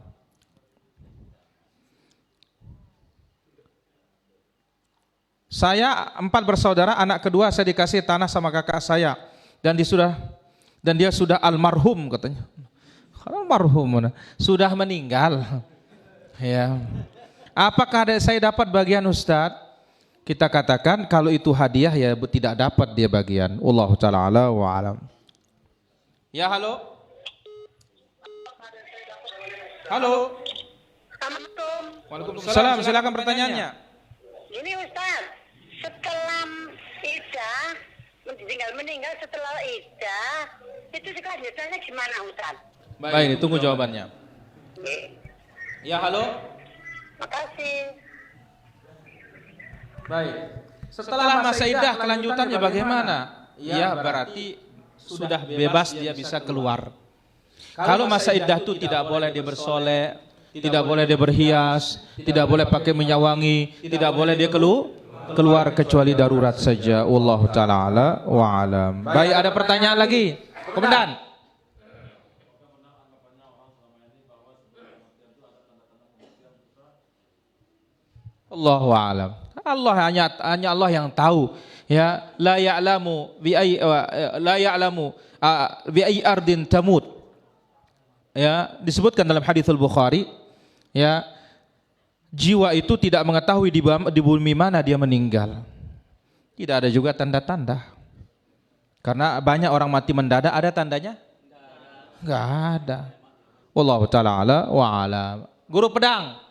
Saya 4 bersaudara, anak kedua saya dikasih tanah sama kakak saya dan dia sudah almarhum katanya. Almarhum sudah meninggal. Ya. Apakah saya dapat bagian Ustadz? Kita katakan kalau itu hadiah ya tidak dapat dia bagian. Wallahu ta'ala ala wa alam. Ya, halo. Halo. Assalamualaikum. Waalaikumsalam. Silakan pertanyaannya. Ini Ustaz, setelah Isya, meninggal setelah Isya, itu kelanjutannya gimana Ustaz? Baik, tunggu jawabannya. Ya, halo. Makasih. Baik. Setelah masa iddah kelanjutannya bagaimana? Ya berarti sudah bebas dia bisa keluar. Kalau masa iddah itu tidak boleh dia bersolek, tidak boleh dia berhias, tidak boleh pakai minyak wangi, tidak boleh dia keluar kecuali darurat saja. Wallahu ta'ala ala wa alam. Baik, ada pertanyaan lagi? Komandan. Allahu a'lam. Hanya Allah yang tahu. Ya, la ya'lamu bi ayyi ardin tamut. Ya, disebutkan dalam hadits Al-Bukhari, ya, jiwa itu tidak mengetahui di bumi mana dia meninggal. Tidak ada juga tanda-tanda. Karena banyak orang mati mendadak, ada tandanya? Enggak ada. Wallahu ta'ala ala wa alam. Guru pedang.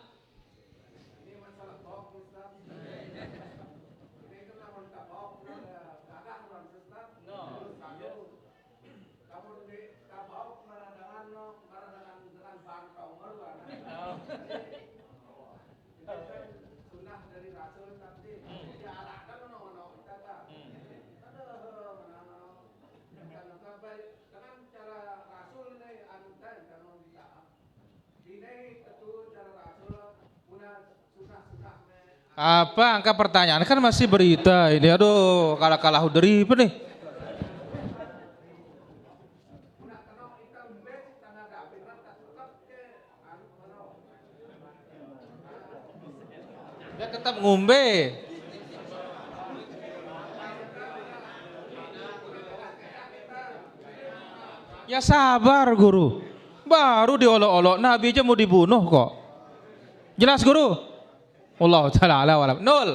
Apa angka pertanyaan kan masih berita ini, aduh kalah-kalah dari apa nih? Dia tetap ngombe. Ya sabar guru. Baru diolok-olok, Nabi aja mau dibunuh kok. Jelas guru? Allah ta'ala ala walam. Nol.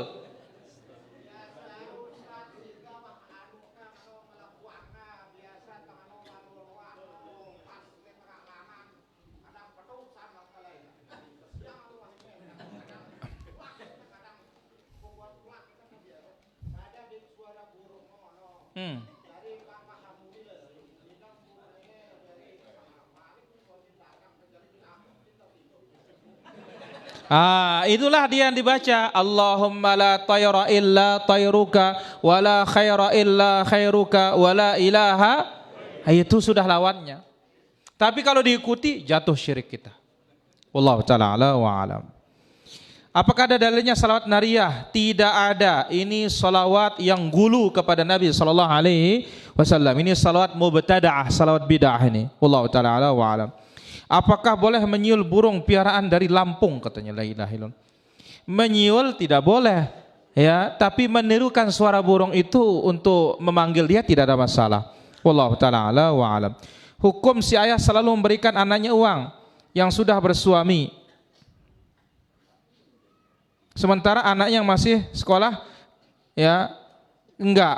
Itulah dia yang dibaca. Allahumma la tayra illa tayruka wa la khaira illa khairuka wa la ilaha. Itu sudah lawannya. Tapi kalau diikuti jatuh syirik kita. Wallahu ta'ala ala wa alam. Apakah ada dalilnya salawat nariyah? Tidak ada. Ini salawat yang gulu kepada Nabi sallallahu alaihi wasallam. Ini salawat mubtada'ah, salawat bid'ah ini. Wallahu ta'ala ala wa alam. Apakah boleh menyiul burung piaraan dari Lampung, katanya, la ilaha illallah. Menyiul tidak boleh, ya, tapi menirukan suara burung itu untuk memanggil dia tidak ada masalah. Wallahu ta'ala ala wa alam. Hukum si ayah selalu memberikan anaknya uang yang sudah bersuami, sementara anak yang masih sekolah, ya, enggak.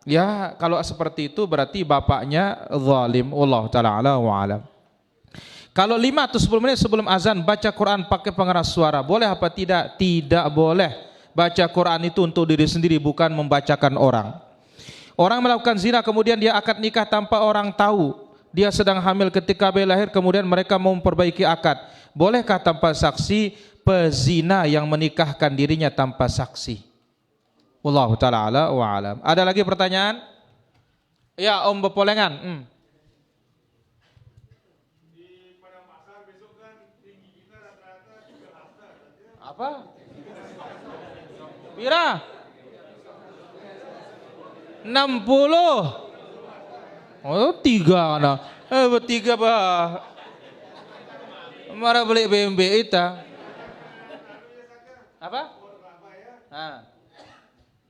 Ya, kalau seperti itu berarti bapaknya zalim. Wallahu ta'ala ala wa alam. Kalau 5 atau 10 menit sebelum azan baca Quran pakai pengeras suara, boleh apa tidak? Tidak boleh. Baca Quran itu untuk diri sendiri, bukan membacakan orang. Orang melakukan zina kemudian dia akad nikah tanpa orang tahu. Dia sedang hamil ketika bayi lahir, kemudian mereka mau memperbaiki akad. Bolehkah tanpa saksi pezina yang menikahkan dirinya tanpa saksi? Wallahu ta'ala ala wa alam. Ada lagi pertanyaan? Ya, Om Bepolengan. Apa? Pira? 60. Oh, 3 nah. Bertiga bah. Mara beli BMW itu. Apa?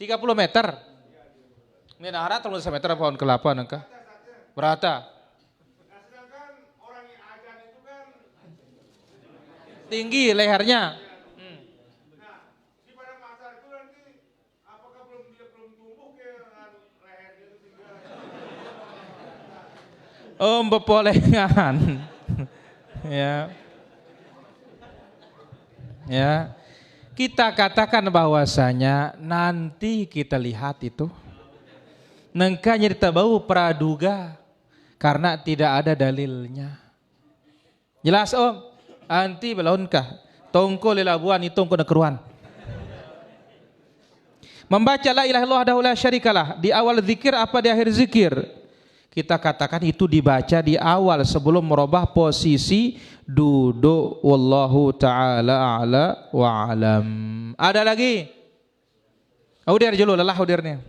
30 meter. Ini nahara 30 meter pohon kelapa nangka. Berata. Tinggi lehernya. Bepolengan. Ya. Ya. Kita katakan bahwasanya nanti kita lihat itu. Nengka nyerita bau praduga karena tidak ada dalilnya. Jelas Om? Anti belaunkah? Tongko lelabuan itu kena keruan. Membaca la ilaha illallah wahdahu la syarikalah di awal zikir apa di akhir zikir? Kita katakan itu dibaca di awal sebelum merubah posisi duduk. Wallahu ta'ala a'la wa alam. Ada lagi? Udir dulu, lelah udirnya.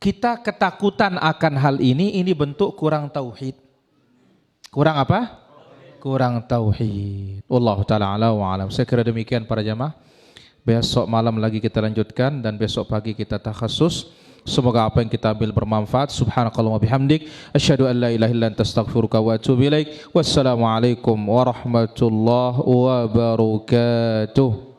Kita ketakutan akan hal ini bentuk kurang tauhid. Kurang apa? Kurang tauhid. Wallahu ta'ala ala wa alam. Saya kira demikian para jamaah. Besok malam lagi kita lanjutkan dan besok pagi kita takhasus. Semoga apa yang kita ambil bermanfaat. Subhanakallahumma bihamdik, asyhadu an la ilaha illa anta astaghfiruka wa atubu ilaik. Wassalamualaikum warahmatullahi wabarakatuh.